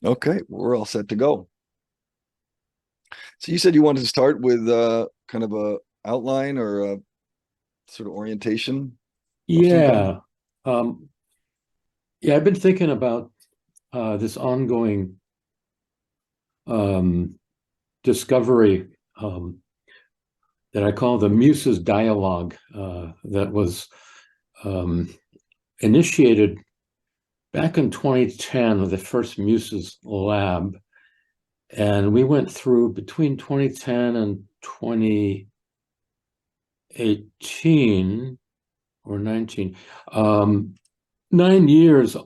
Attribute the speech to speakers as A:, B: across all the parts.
A: Okay, we're all set to go. So you said you wanted to start with kind of a outline or a sort of orientation of some kind?
B: Yeah. Um, yeah, I've been thinking about this ongoing um, discovery that I call the Muses dialogue that was um, initiated back in 2010 with the first Muses lab. And we went through between 2010 and 2018 or 19, 9 years.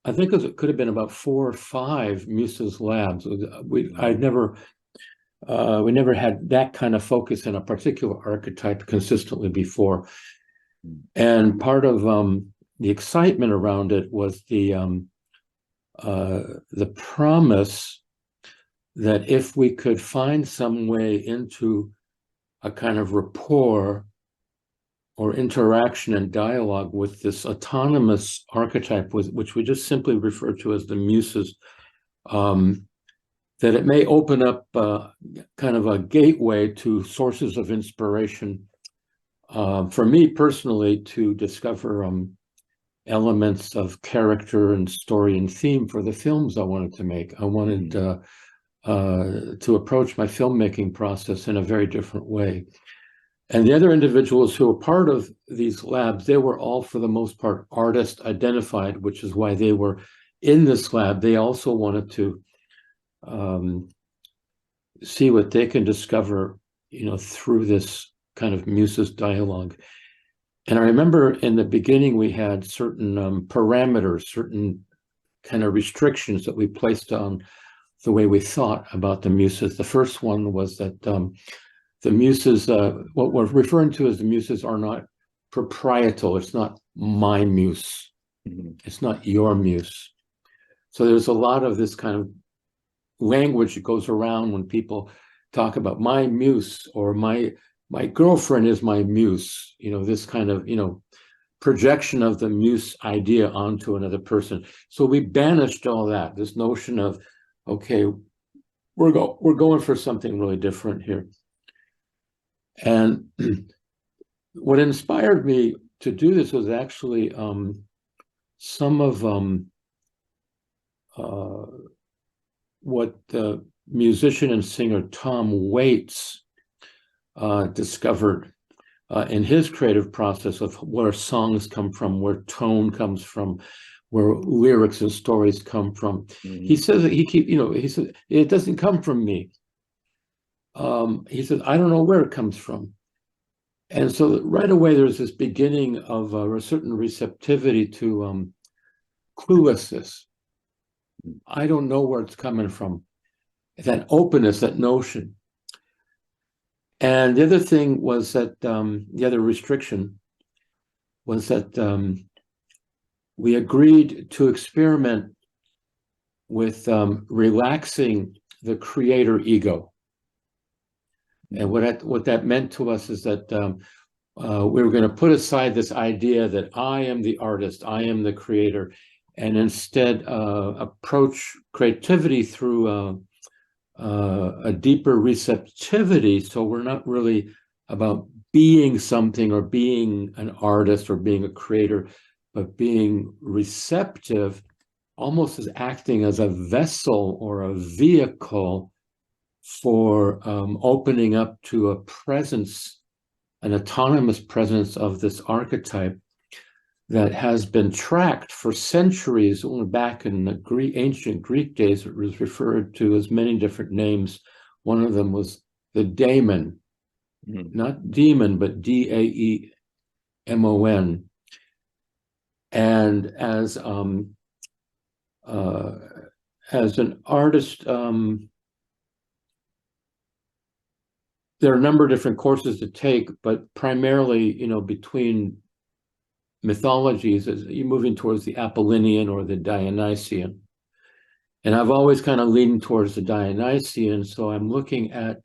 B: I think it could have been about 4 or 5 Muses labs. We never had that kind of focus in a particular archetype consistently before. And part of the excitement around it was the promise that if we could find some way into a kind of rapport or interaction and dialogue with this autonomous archetype, which we just simply refer to as the Muses, um, that it may open up kind of a gateway to sources of inspiration for me personally to discover elements of character and story and theme for the films I wanted to make. I wanted to approach my filmmaking process in a very different way. And the other individuals who were part of these labs, they were all, for the most part, artist identified, which is why they were in this lab. They also wanted to see what they can discover, through this kind of Muses dialogue. And I remember in the beginning, we had certain parameters, certain kind of restrictions that we placed on the way we thought about the Muses. The first one was that the Muses, what we're referring to as the Muses, are not proprietal. It's not my muse. It's not your muse. So there's a lot of this kind of language that goes around when people talk about my muse or my girlfriend is my muse. This kind of projection of the muse idea onto another person. So we banished all that. This notion of, okay, we're going for something really different here. And what inspired me to do this was actually some of what the musician and singer Tom Waits discovered in his creative process of where songs come from, where tone comes from, where lyrics and stories come from. He says that he said, it doesn't come from me. He said, I don't know where it comes from. And so right away, there's this beginning of a certain receptivity to cluelessness. I don't know where it's coming from. That openness, that notion. And the other thing was that the other restriction was that we agreed to experiment with relaxing the creator ego. And what that meant to us is that we were going to put aside this idea that I am the artist, I am the creator, and instead approach creativity through a deeper receptivity. So we're not really about being something or being an artist or being a creator, but being receptive, almost as acting as a vessel or a vehicle for opening up to a presence, an autonomous presence of this archetype that has been tracked for centuries. Back in the ancient Greek days, it was referred to as many different names. One of them was the daemon, not demon, but Daemon. And as an artist, there are a number of different courses to take, but primarily, between mythologies, as you're moving towards the Apollinian or the Dionysian. And I've always kind of leaned towards the Dionysian. So I'm looking at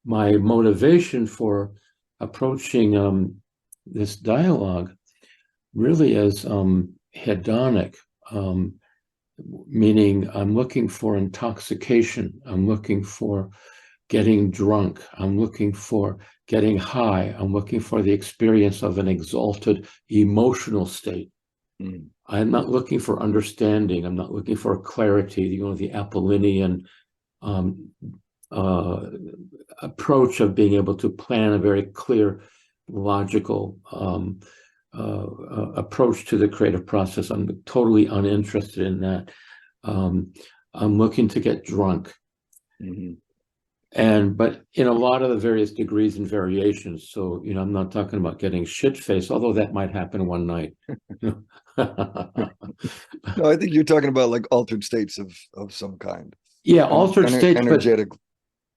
B: my motivation for approaching this dialogue really as hedonic, meaning I'm looking for intoxication. I'm looking for getting drunk. I'm looking for getting high. I'm looking for the experience of an exalted emotional state.
A: Mm.
B: I'm not looking for understanding. I'm not looking for clarity, the Apollinian um, uh, approach of being able to plan a very clear, logical approach to the creative process. I'm totally uninterested in that. I'm looking to get drunk.
A: Mm-hmm.
B: But in a lot of the various degrees and variations. So, I'm not talking about getting shit-faced, although that might happen one night.
A: No, I think you're talking about like altered states of some kind.
B: Yeah, altered states, but
A: Energetic.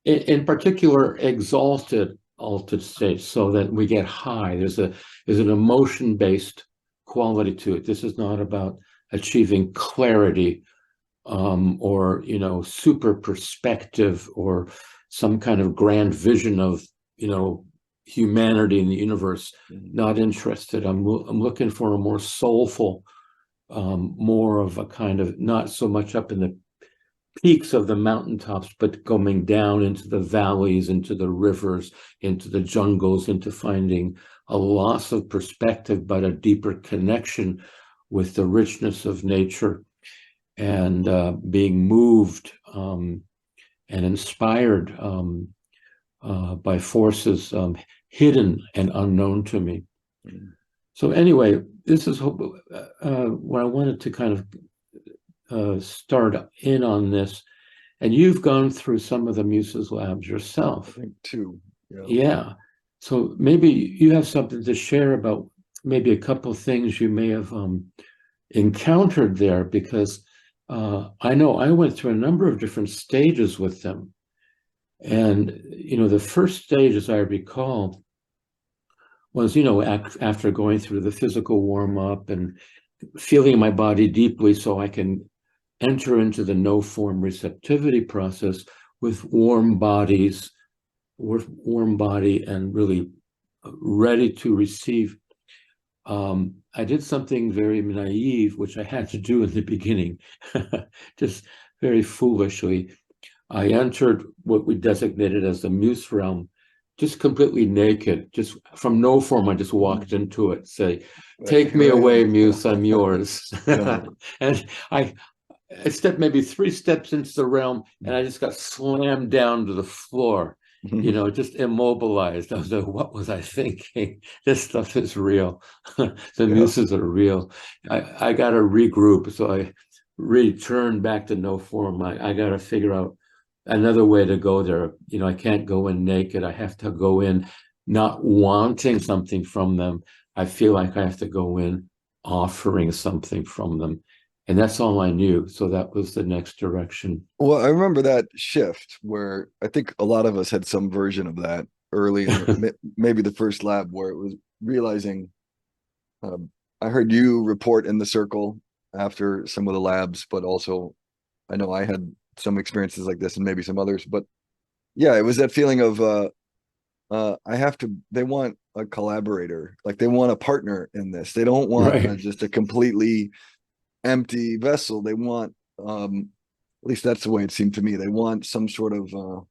B: in particular, exalted altered states, so that we get high. There's an emotion-based quality to it. This is not about achieving clarity, or super perspective, or some kind of grand vision of humanity in the universe.
A: Mm-hmm.
B: Not interested. I'm looking for a more soulful, more of a kind of, not so much up in the peaks of the mountaintops, but coming down into the valleys, into the rivers, into the jungles, into finding a loss of perspective, but a deeper connection with the richness of nature, and being moved and inspired by forces hidden and unknown to me.
A: Mm-hmm.
B: So anyway, this is where I wanted to kind of start in on this. And you've gone through some of the Muses labs yourself.
A: I think too. Yeah.
B: Yeah. So maybe you have something to share about maybe a couple of things you may have encountered there, because I know I went through a number of different stages with them. And, the first stage, as I recall, was, after going through the physical warm up and feeling my body deeply so I can enter into the no form receptivity process with warm body and really ready to receive. I did something very naive, which I had to do in the beginning, just very foolishly. I entered what we designated as the Muse realm, just completely naked, just from no form. I just walked into it, say,
A: Right,
B: "Take
A: here
B: me
A: I
B: away,
A: am.
B: Muse, I'm yours."
A: Yeah.
B: And I stepped maybe 3 steps into the realm, and I just got slammed down to the floor, just immobilized. I was like, what was I thinking? This stuff is real. The
A: Yeah.
B: Muses are real. I got to regroup. So I returned back to no form. I got to figure out another way to go there. I can't go in naked. I have to go in not wanting something from them. I feel like I have to go in offering something from them. And that's all I knew. So that was the next direction.
A: Well, I remember that shift where I think a lot of us had some version of that early in maybe the first lab, where it was realizing. I heard you report in the circle after some of the labs, but also I know I had some experiences like this and maybe some others. But yeah, it was that feeling of I have to. They want a collaborator, like they want a partner in this. They don't want
B: Right.
A: just a completely empty vessel. They want, at least that's the way it seemed to me. They want some sort of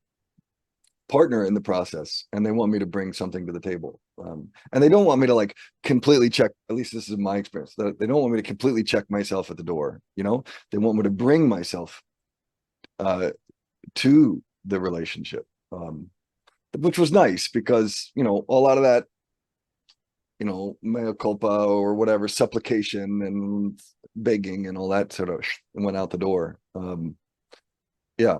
A: partner in the process, and they want me to bring something to the table. And they don't want me to like completely check. At least this is my experience. They don't want me to completely check myself at the door. They want me to bring myself uh, to the relationship, which was nice because a lot of that, mea culpa or whatever, supplication and begging and all that sort of went out the door. Yeah.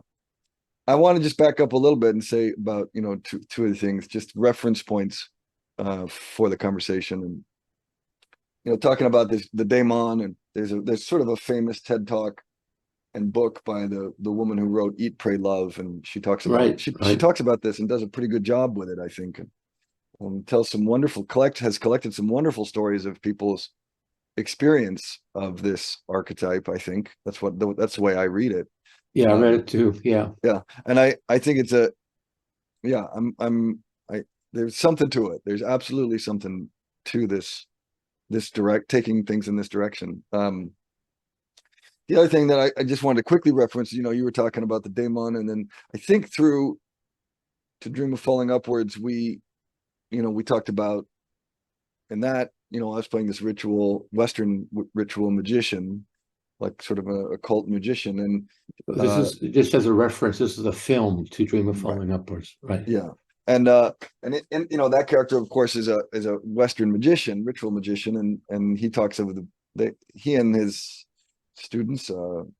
A: I want to just back up a little bit and say about, two of the things, just reference points for the conversation. And, talking about this, the daemon, and there's sort of a famous TED talk and book by the woman who wrote Eat, Pray, Love. And she talks about,
B: Right.
A: she
B: Right.
A: talks about this and does a pretty good job with it, I think. And tells some wonderful, has collected some wonderful stories of people's experience of this archetype. I think that's the way I read it.
B: Yeah, I read
A: Um,
B: it too. Yeah.
A: yeah. And I think it's a, yeah, I there's something to it. There's absolutely something to this direct taking things in this direction. the other thing that I just wanted to quickly reference, you were talking about the daemon, and then I think through To Dream of Falling Upwards, we talked about in that, I was playing this Western ritual magician, like sort of a cult magician. And
B: This is just as a reference. This is a film, To Dream of
A: right,
B: Falling Upwards, right?
A: yeah. And that character, of course, is a Western magician, ritual magician, and he talks of he and his students who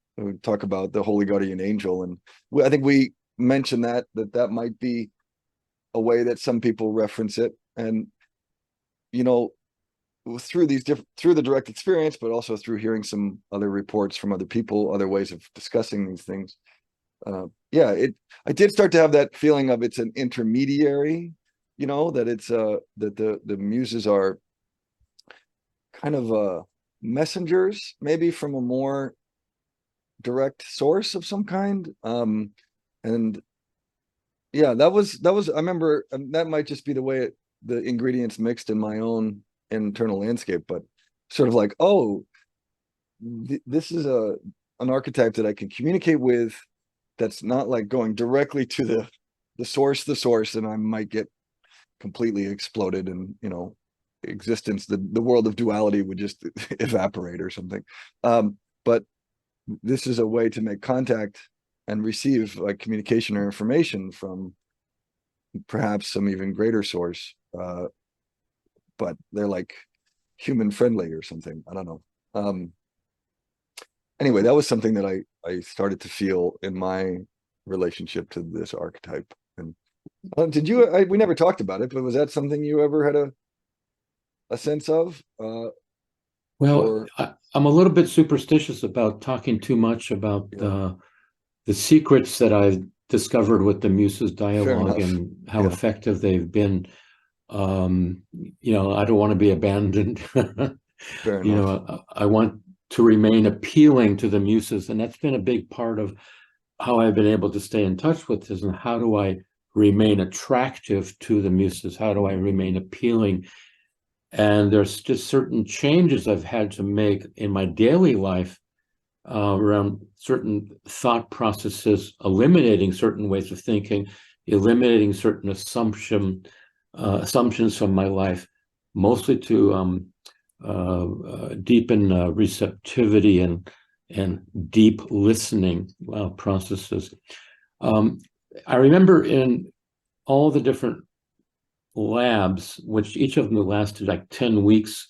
A: talk about the holy guardian angel. And I think we mentioned that might be a way that some people reference it. And you know through the direct experience, but also through hearing some other reports from other people, other ways of discussing these things, yeah, I did start to have that feeling of it's an intermediary, that it's that the muses are kind of messengers, maybe from a more direct source of some kind. And yeah, that was I remember, that might just be the way the ingredients mixed in my own internal landscape, but sort of like, oh, this is an archetype that I can communicate with, that's not like going directly to the source, and I might get completely exploded, and existence, the world of duality would just evaporate or something. But this is a way to make contact and receive like communication or information from perhaps some even greater source, but they're like human friendly or something, I don't know. Anyway, that was something that I started to feel in my relationship to this archetype. And did you we never talked about it, but was that something you ever had a sense of,
B: Well, I'm a little bit superstitious about talking too much about
A: yeah,
B: the secrets that I've discovered with the Muses dialogue and how
A: yeah,
B: effective they've been. I don't want to be abandoned.
A: fair enough.
B: I want to remain appealing to the Muses, and that's been a big part of how I've been able to stay in touch with this. And how do I remain attractive to the Muses? How do I remain appealing? And there's just certain changes I've had to make in my daily life around certain thought processes, eliminating certain ways of thinking, eliminating certain assumptions from my life, mostly to deepen receptivity and deep listening processes. I remember in all the different labs, which each of them lasted like 10 weeks.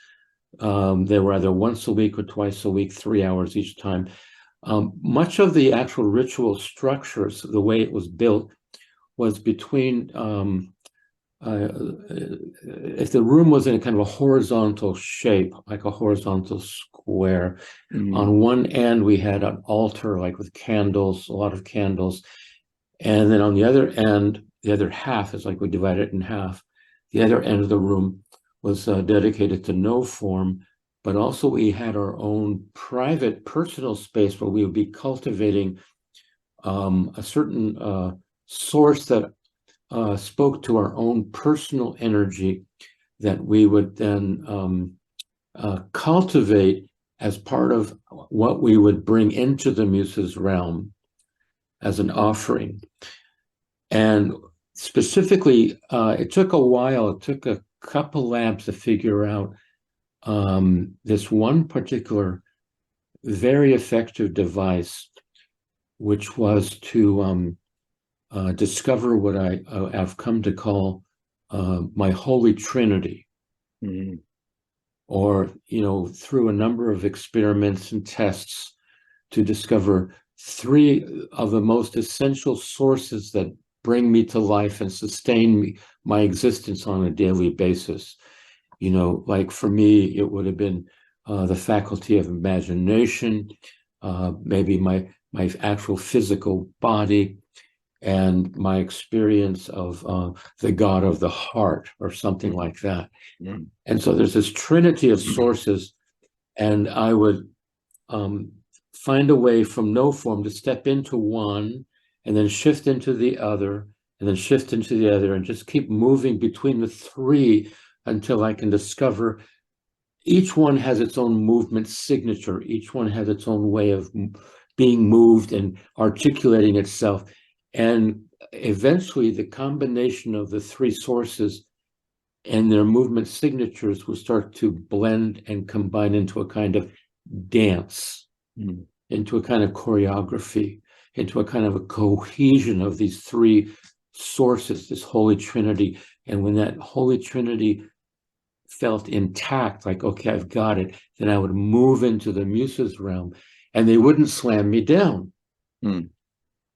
B: They were either once a week or twice a week, 3 hours each time. Much of the actual ritual structures, the way it was built, was between, if the room was in a kind of a horizontal shape, like a horizontal square, on one end we had an altar, like with candles, a lot of candles. And then on the other end, the other half is like we divided it in half. The other end of the room was dedicated to no form, but also we had our own private personal space where we would be cultivating a certain source that spoke to our own personal energy that we would then cultivate as part of what we would bring into the Muses realm as an offering. And specifically, it took a while, it took a couple labs to figure out this one particular very effective device, which was to discover what I've come to call my Holy Trinity. Or, through a number of experiments and tests, to discover 3 of the most essential sources that bring me to life and sustain my existence on a daily basis. Like for me, it would have been the faculty of imagination, maybe my actual physical body, and my experience of the God of the heart, or something like that. And so there's this trinity of sources, and I would find a way from no form to step into one, and then shift into the other, and then shift into the other, and just keep moving between the 3 until I can discover each one has its own movement signature. Each one has its own way of being moved and articulating itself. And eventually, the combination of the three sources and their movement signatures will start to blend and combine into a kind of dance, into a kind of choreography, into a kind of a cohesion of these three sources, this Holy Trinity. And when that Holy Trinity felt intact, like, okay, I've got it, then I would move into the Muses realm and they wouldn't slam me down.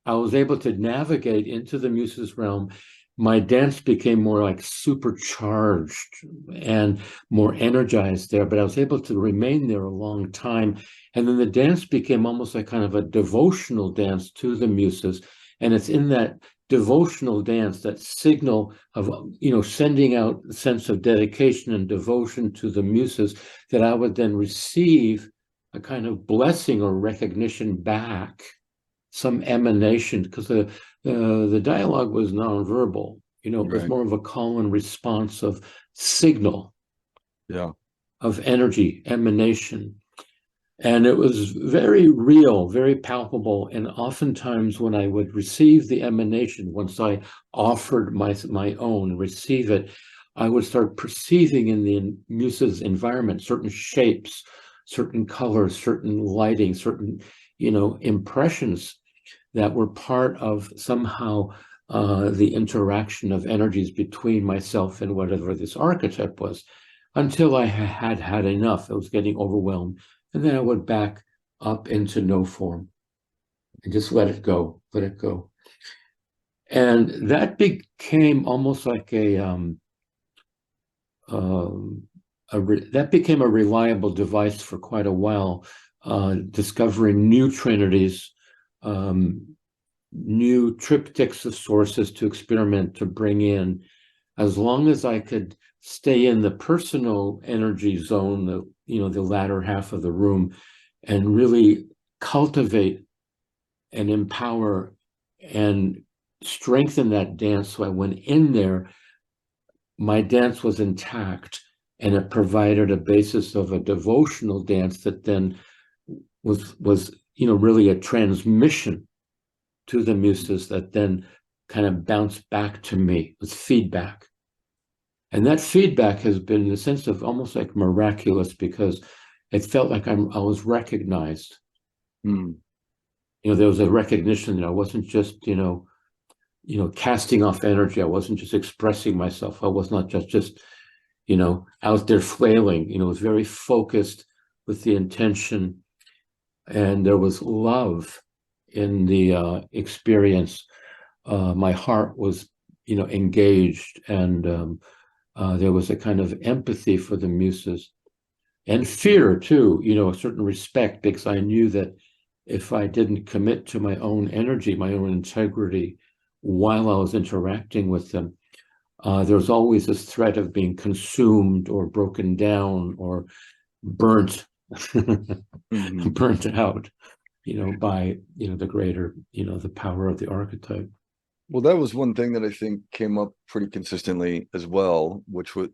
B: I was able to navigate into the Muses realm. My dance became more like supercharged and more energized there, but I was able to remain there a long time. And then the dance became almost like kind of a devotional dance to the Muses. And it's in that devotional dance, that signal of, sending out a sense of dedication and devotion to the Muses, that I would then receive a kind of blessing or recognition back, some emanation, because the dialogue was nonverbal. It was more of a call and response of signal, of energy, emanation. And it was very real, very palpable. And oftentimes when I would receive the emanation, once I offered my own, receive it, I would start perceiving in the Muses environment certain shapes, certain colors, certain lighting, certain, impressions that were part of somehow the interaction of energies between myself and whatever this archetype was, until I had enough. I was getting overwhelmed. And then I would back up into no form and just let it go, let it go. And that became almost like that became a reliable device for quite a while, discovering new trinities, new triptychs of sources to experiment, to bring in, as long as I could stay in the personal energy zone, the latter half of the room, and really cultivate and empower and strengthen that dance. So I went in there, my dance was intact, and it provided a basis of a devotional dance that then was really a transmission to the Muses that then kind of bounced back to me with feedback. And that feedback has been in a sense of almost like miraculous, because it felt like I was recognized. There was a recognition that I wasn't just, casting off energy. I wasn't just expressing myself. I was not just out there flailing. It was very focused with the intention, and there was love in the experience. My heart was, engaged, and there was a kind of empathy for the Muses, and fear too, a certain respect, because I knew that if I didn't commit to my own energy, my own integrity, while I was interacting with them, there was always this threat of being consumed or broken down or burnt, burnt out, by, the greater, the power of the archetype.
A: Well, that was one thing that I think came up pretty consistently as well, which was,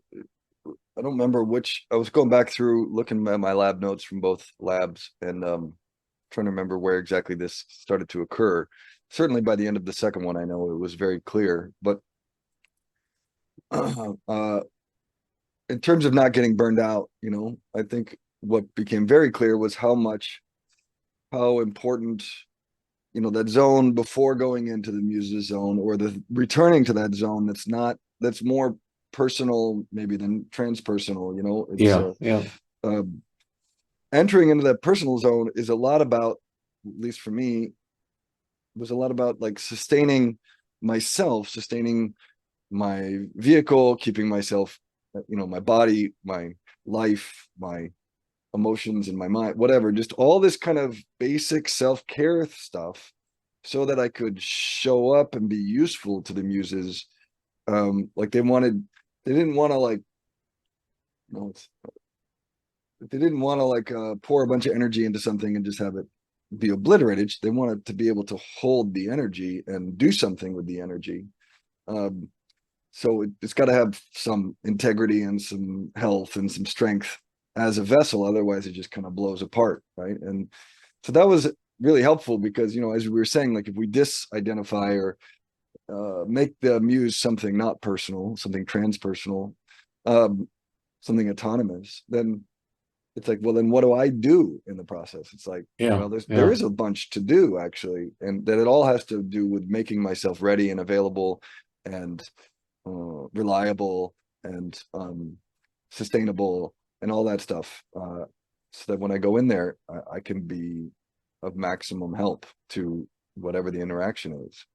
A: I don't remember which, I was going back through looking at my lab notes from both labs, and trying to remember where exactly this started to occur. Certainly by the end of the second one, I know it was very clear, but in terms of not getting burned out, I think what became very clear was how important, that zone before going into the Muses zone, or the returning to that zone that's more personal maybe than transpersonal. Entering into that personal zone is a lot about, at least for me, was a lot about like sustaining myself, sustaining my vehicle, keeping myself, my body, my life, my emotions, and my mind, whatever, just all this kind of basic self-care stuff, so that I could show up and be useful to the Muses. Like they didn't want to like, they didn't want to like pour a bunch of energy into something and just have it be obliterated. They wanted to be able to hold the energy and do something with the energy. So it's got to have some integrity and some health and some strength as a vessel. Otherwise, it just kind of blows apart, right? And so that was really helpful because, as we were saying, like if we disidentify or make the muse something not personal, something transpersonal, something autonomous, then it's like, well, then what do I do in the process? It's like,
B: Yeah,
A: well, there
B: yeah.
A: is a bunch to do actually, and that it all has to do with making myself ready and available and reliable and sustainable and all that stuff, so that when I go in there, I can be of maximum help to whatever the interaction is.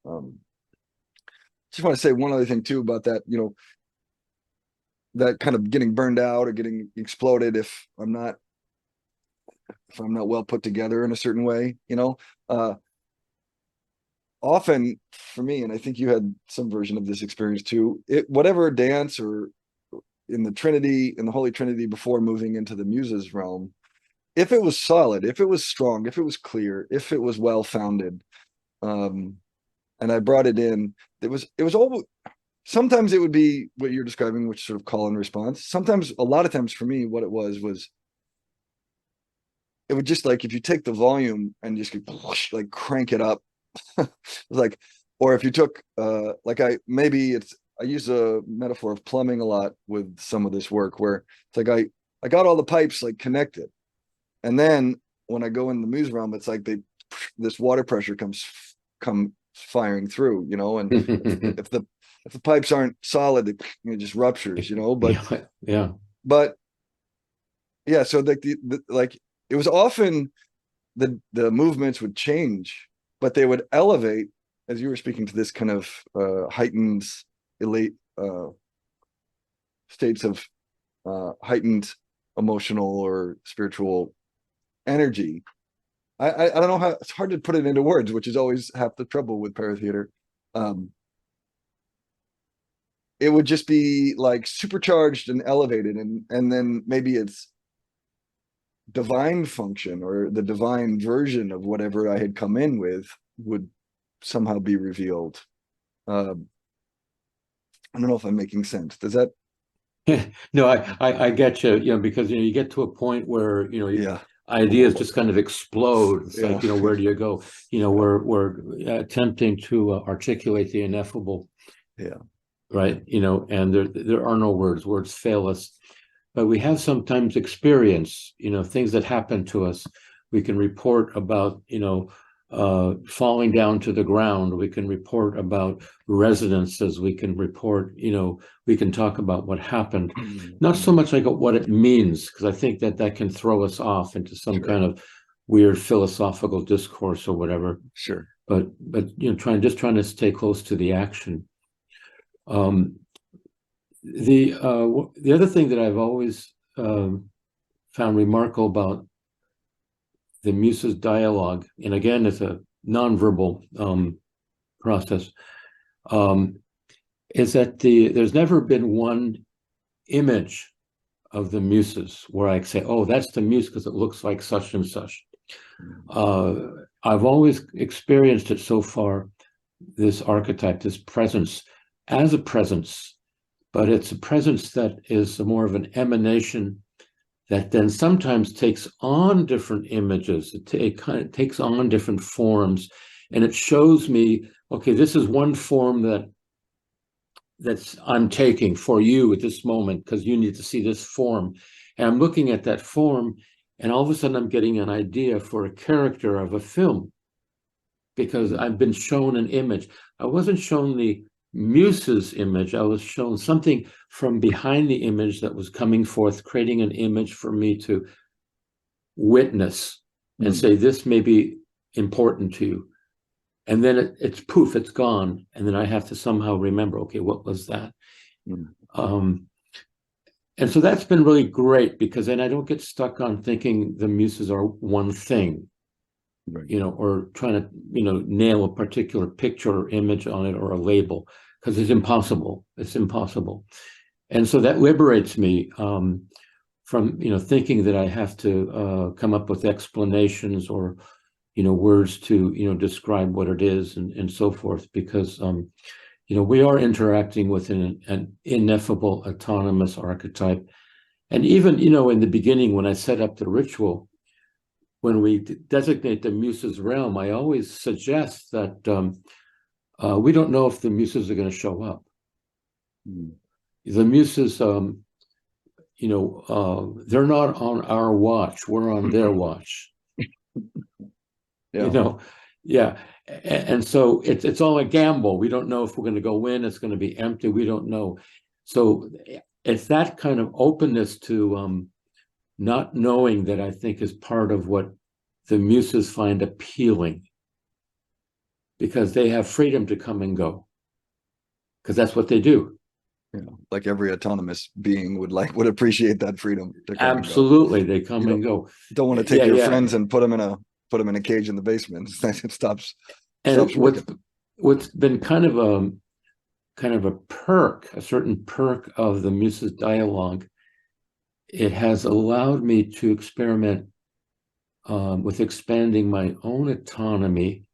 A: Just want to say one other thing too about that, that kind of getting burned out or getting exploded if I'm not well put together in a certain way, often for me, and I think you had some version of this experience too, whatever dance or in the Holy Trinity before moving into the Muses realm, if it was solid, if it was strong, if it was clear, if it was well founded, and I brought it in, it was all, sometimes it would be what you're describing, which sort of call and response. Sometimes, a lot of times for me, what it was it would just, like, if you take the volume and just like crank it up, like, or if you took like I use a metaphor of plumbing a lot with some of this work, where it's like I got all the pipes like connected, and then when I go in the muse realm, it's like this water pressure come firing through, and if the pipes aren't solid, it just ruptures, but
B: Yeah, yeah.
A: but yeah, so like like it was often the movements would change, but they would elevate, as you were speaking to this kind of heightened, elate states of heightened emotional or spiritual energy. I don't know how, it's hard to put it into words, which is always half the trouble with paratheater. Um, it would just be like supercharged and elevated, and then maybe it's divine function or the divine version of whatever I had come in with would somehow be revealed. I don't know if I'm making sense. Does that?
B: No, I get you, because you get to a point where
A: Yeah,
B: ideas just kind of explode. It's
A: yeah,
B: like, where do you go? We're attempting to articulate the ineffable,
A: yeah.
B: right? And there are no words. Words fail us, but we have sometimes experience, things that happen to us. We can report about, falling down to the ground. We can report about resonances. We can report, we can talk about what happened. Not so much like what it means, because I think that can throw us off into some
A: Sure,
B: kind of weird philosophical discourse or whatever.
A: sure.
B: But trying to stay close to the action. The other thing that I've always found remarkable about the Muses dialogue, and again, it's a nonverbal process, is that there's never been one image of the Muses where I say, "Oh, that's the Muse because it looks like such and such." I've always experienced it so far, this archetype, this presence, as a presence, but it's a presence that is more of an emanation that then sometimes takes on different images. It kind of takes on different forms, and it shows me, okay, this is one form that's I'm taking for you at this moment because you need to see this form. And I'm looking at that form, and all of a sudden I'm getting an idea for a character of a film because I've been shown an image. I wasn't shown the Muses image. I was shown something from behind the image that was coming forth, creating an image for me to witness and say, this may be important to you. And then it's poof, it's gone. And then I have to somehow remember, okay, what was that? And so that's been really great because then I don't get stuck on thinking the Muses are one thing.
A: Right.
B: Or trying to, nail a particular picture or image on it or a label, because it's impossible. It's impossible. And so that liberates me from, thinking that I have to come up with explanations or, words to, describe what it is and so forth, because, we are interacting with an ineffable autonomous archetype. And even, in the beginning, when I set up the ritual, when we designate the Muses realm, I always suggest that we don't know if the Muses are going to show up. The Muses, they're not on our watch. We're on their watch.
A: Yeah.
B: Yeah. And so it's all a gamble. We don't know if we're going to go in. It's going to be empty. We don't know. So it's that kind of openness to not knowing that I think is part of what the Muses find appealing, because they have freedom to come and go, because that's what they do.
A: Like every autonomous being would appreciate that freedom to come
B: Absolutely,
A: and go.
B: they come and go.
A: Don't want to take your friends and put them in a cage in the basement. It stops working.
B: What's been kind of a perk, a certain perk of the Muses dialogue, it has allowed me to experiment with expanding my own autonomy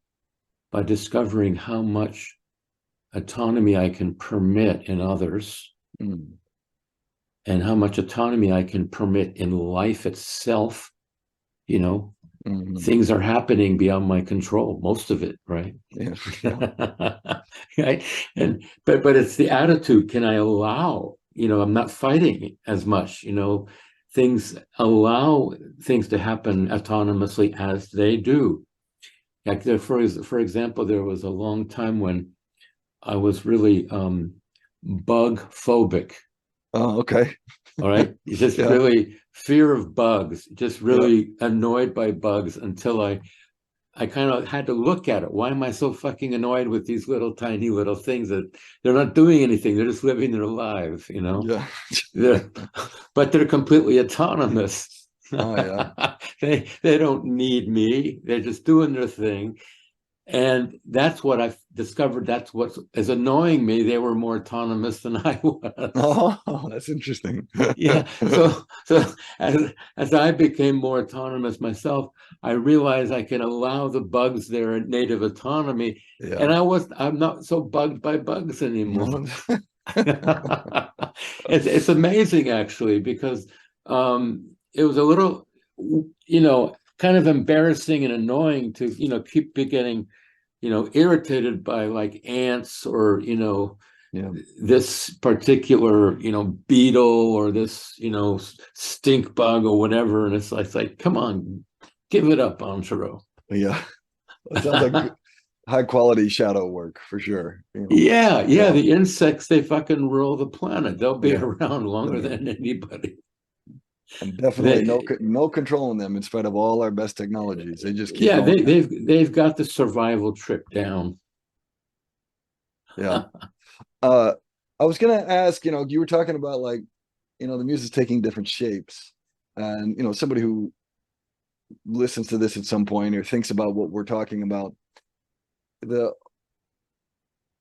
B: by discovering how much autonomy I can permit in others, and how much autonomy I can permit in life itself. Things are happening beyond my control, most of it, right?
A: Yeah.
B: Right. But it's the attitude. Can I allow, I'm not fighting as much, things, allow things to happen autonomously as they do. Like for example, there was a long time when I was really bug phobic.
A: Oh, okay.
B: All right. Just really fear of bugs, just really annoyed by bugs, until I kind of had to look at it. Why am I so fucking annoyed with these little tiny little things that they're not doing anything? They're just living their lives,
A: Yeah.
B: But they're completely autonomous.
A: Oh, yeah.
B: They don't need me. They're just doing their thing. And that's what I've discovered. That's what is annoying me. They were more autonomous than I was.
A: Oh, that's interesting.
B: Yeah. So as I became more autonomous myself, I realized I can allow the bugs their native autonomy.
A: Yeah.
B: And I'm not so bugged by bugs anymore. It's amazing, actually, because it was a little, kind of embarrassing and annoying to, keep getting, irritated by like ants or, this particular, beetle or this, stink bug or whatever. And it's like, come on, give it up, Antero.
A: Yeah. It sounds like high quality shadow work for sure.
B: Yeah. The insects, they fucking rule the planet. They'll be around longer than anybody.
A: And definitely no controlling them in spite of all our best technologies. They just keep
B: going. They've got the survival trip down.
A: Yeah. I was gonna ask, you were talking about like, the Muses taking different shapes. And somebody who listens to this at some point or thinks about what we're talking about, the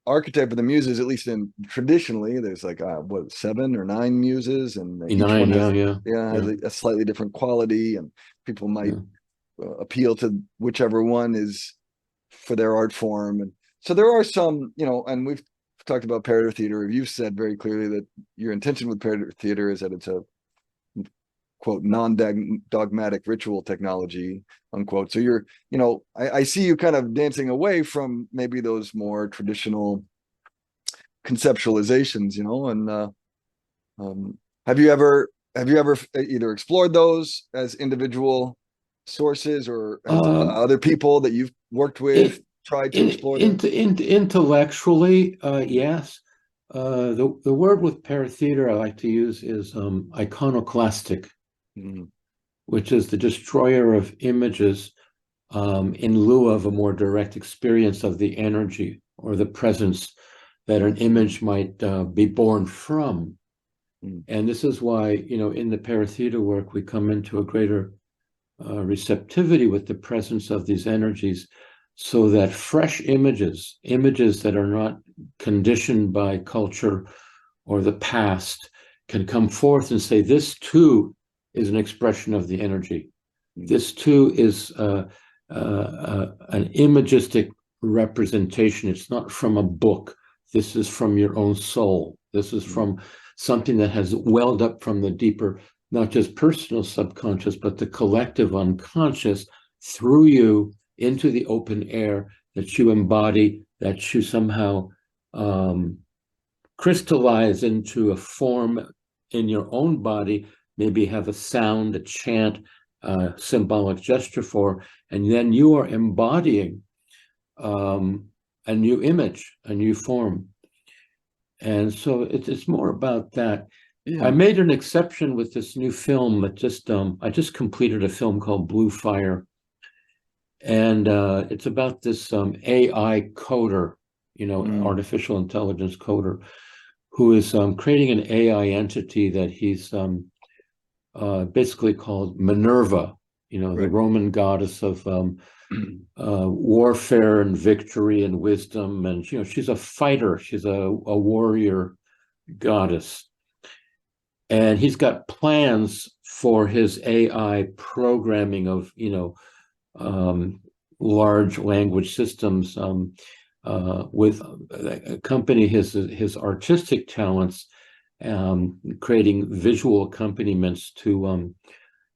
A: archetype of the Muses, at least in traditionally, there's like 7 or 9 Muses, and each one has a slightly different quality, and people might appeal to whichever one is for their art form. And so there are some, and we've talked about parrot theater. You've said very clearly that your intention with parrot theater is that it's a quote non-dogmatic ritual technology, unquote. So you're, I see you kind of dancing away from maybe those more traditional conceptualizations, and have you ever either explored those as individual sources or as other people that you've worked with tried to explore them?
B: Intellectually, yes. The word with parrot theater I like to use is iconoclastic, which is the destroyer of images in lieu of a more direct experience of the energy or the presence that an image might be born from. And this is why, in the parrot theater work, we come into a greater receptivity with the presence of these energies, so that fresh images that are not conditioned by culture or the past, can come forth and say, this too is an expression of the energy. This too is an imagistic representation. It's not from a book. This is from your own soul. This is from something that has welled up from the deeper not just personal subconscious, but the collective unconscious through you into the open air that you embody, that you somehow crystallize into a form in your own body, maybe have a sound, a chant, a symbolic gesture for, and then you are embodying a new image, a new form. And so it's more about that.
A: Yeah.
B: I made an exception with this new film that I just completed a film called Blue Fire. And it's about this AI coder, artificial intelligence coder, who is creating an AI entity that he's basically called Minerva, the Roman goddess of warfare and victory and wisdom. And, she's a fighter. She's a warrior goddess. And he's got plans for his AI programming of, large language systems with accompany his artistic talents, creating visual accompaniments to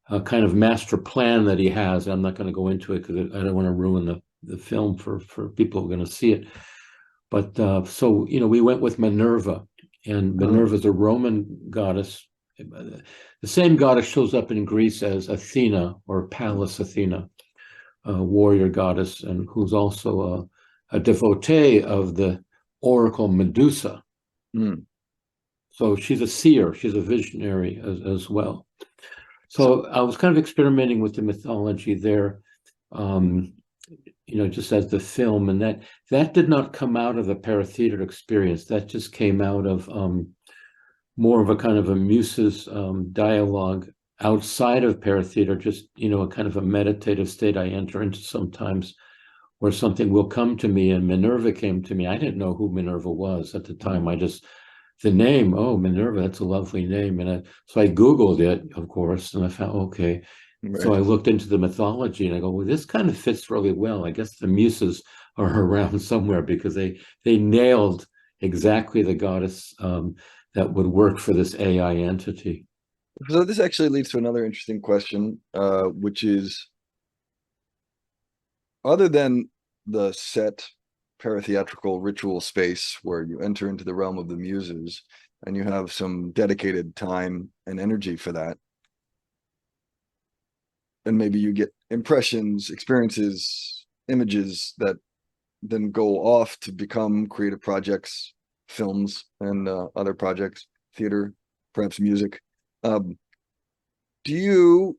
B: a kind of master plan that he has. I'm not going to go into it because I don't want to ruin the film for people who are going to see it. But so, we went with Minerva, and Minerva is a Roman goddess. The same goddess shows up in Greece as Athena or Pallas Athena, a warrior goddess, and who's also a devotee of the oracle Medusa. So she's a seer, she's a visionary as well. So I was kind of experimenting with the mythology there, just as the film, and that did not come out of the paratheater experience. That just came out of more of a kind of a Muses dialogue outside of paratheater, just, a kind of a meditative state I enter into sometimes, where something will come to me, and Minerva came to me. I didn't know who Minerva was at the time. The name, oh, Minerva, that's a lovely name. And so I Googled it, of course, and I found, okay. Right. So I looked into the mythology and I go, well, this kind of fits really well. I guess the Muses are around somewhere, because they nailed exactly the goddess that would work for this AI entity.
A: So this actually leads to another interesting question, which is, other than the set paratheatrical ritual space where you enter into the realm of the Muses and you have some dedicated time and energy for that, and maybe you get impressions, experiences, images that then go off to become creative projects, films, and other projects, theater, perhaps music. Do you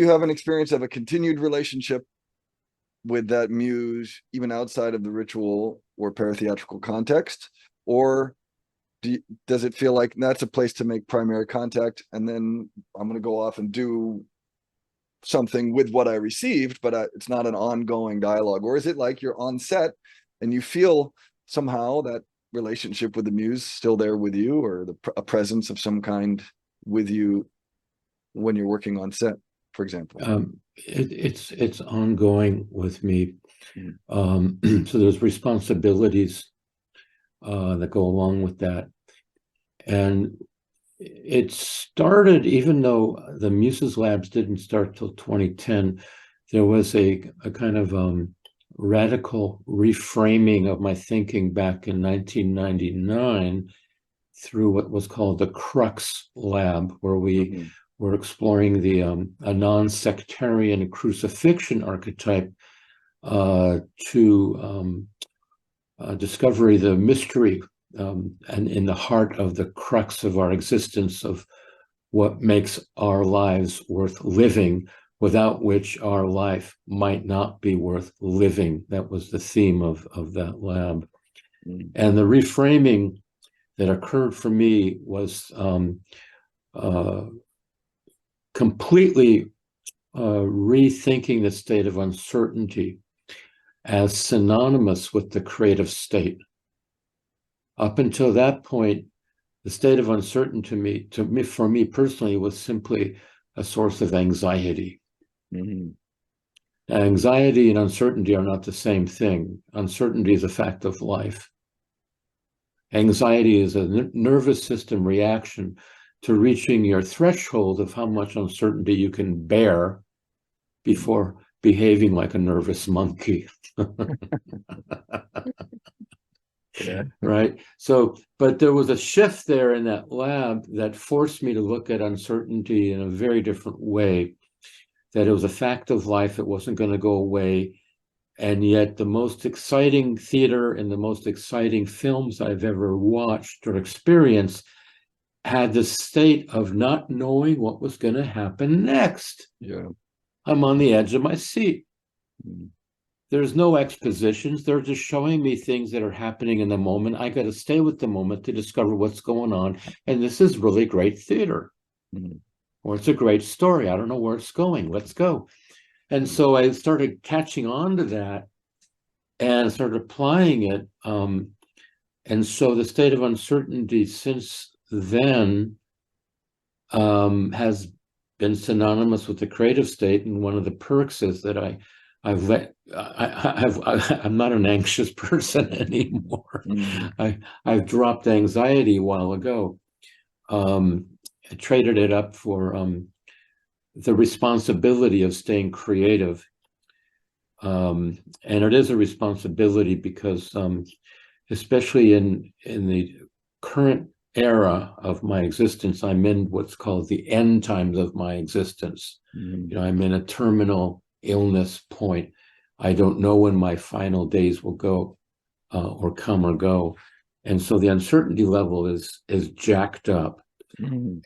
A: have an experience of a continued relationship with that muse, even outside of the ritual or paratheatrical context? Or does it feel like that's a place to make primary contact, and then I'm going to go off and do something with what I received, but it's not an ongoing dialogue? Or is it like you're on set and you feel somehow that relationship with the muse still there with you, or a presence of some kind with you when you're working on set, for example?
B: It's ongoing with me. So there's responsibilities that go along with that. And it started, even though the Muses Labs didn't start till 2010, there was a kind of radical reframing of my thinking back in 1999 through what was called the Crux Lab, where we were exploring a non-sectarian crucifixion archetype to discover the mystery and in the heart of the crux of our existence, of what makes our lives worth living, without which our life might not be worth living. That was the theme of that lab. And the reframing that occurred for me was completely rethinking the state of uncertainty as synonymous with the creative state. Up until that point, the state of uncertainty for me personally, was simply a source of anxiety. Anxiety and uncertainty are not the same thing. Uncertainty is a fact of life. Anxiety is a nervous system reaction to reaching your threshold of how much uncertainty you can bear before behaving like a nervous monkey.
A: Yeah.
B: Right. So, but there was a shift there in that lab that forced me to look at uncertainty in a very different way, that it was a fact of life. It wasn't going to go away. And yet the most exciting theater and the most exciting films I've ever watched or experienced had the state of not knowing what was going to happen next.
A: Yeah.
B: I'm on the edge of my seat.
A: Mm.
B: There's no expositions. They're just showing me things that are happening in the moment. I got to stay with the moment to discover what's going on. And this is really great theater,
A: Mm.
B: or it's a great story. I don't know where it's going. Let's go. And so I started catching on to that and started applying it. And so the state of uncertainty since then has been synonymous with the creative state. And one of the perks is that I'm not an anxious person anymore.
A: Mm.
B: I've dropped anxiety a while ago. I traded it up for the responsibility of staying creative. And it is a responsibility because especially in the current era of my existence, I'm in what's called the end times of my existence.
A: Mm.
B: You know, I'm in a terminal illness point. I don't know when my final days will go or come or go. And so the uncertainty level is jacked up.
A: Mm.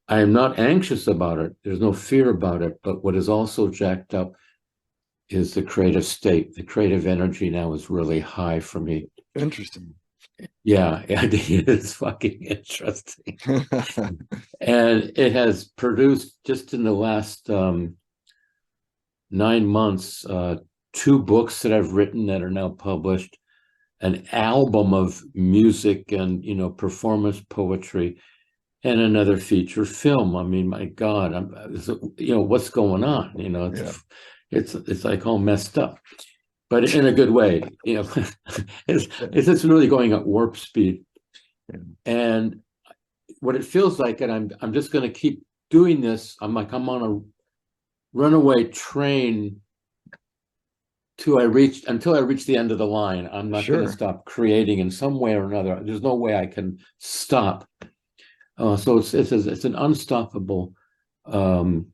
B: I am not anxious about it. There's no fear about it. But what is also jacked up is the creative state. The creative energy now is really high for me.
A: Interesting.
B: Yeah, it is fucking interesting. And it has produced just in the last 9 months, 2 books that I've written that are now published, an album of music and, you know, performance poetry, and another feature film. I mean, my God, you know, what's going on? You know,
A: Yeah.
B: it's like all messed up, but in a good way. You know, it's really going at warp speed.
A: Yeah.
B: And what it feels like, and I'm just going to keep doing this. I'm on a runaway train until I reach the end of the line. I'm not going to
A: Sure.
B: stop creating in some way or another. There's no way I can stop. So it's an unstoppable, you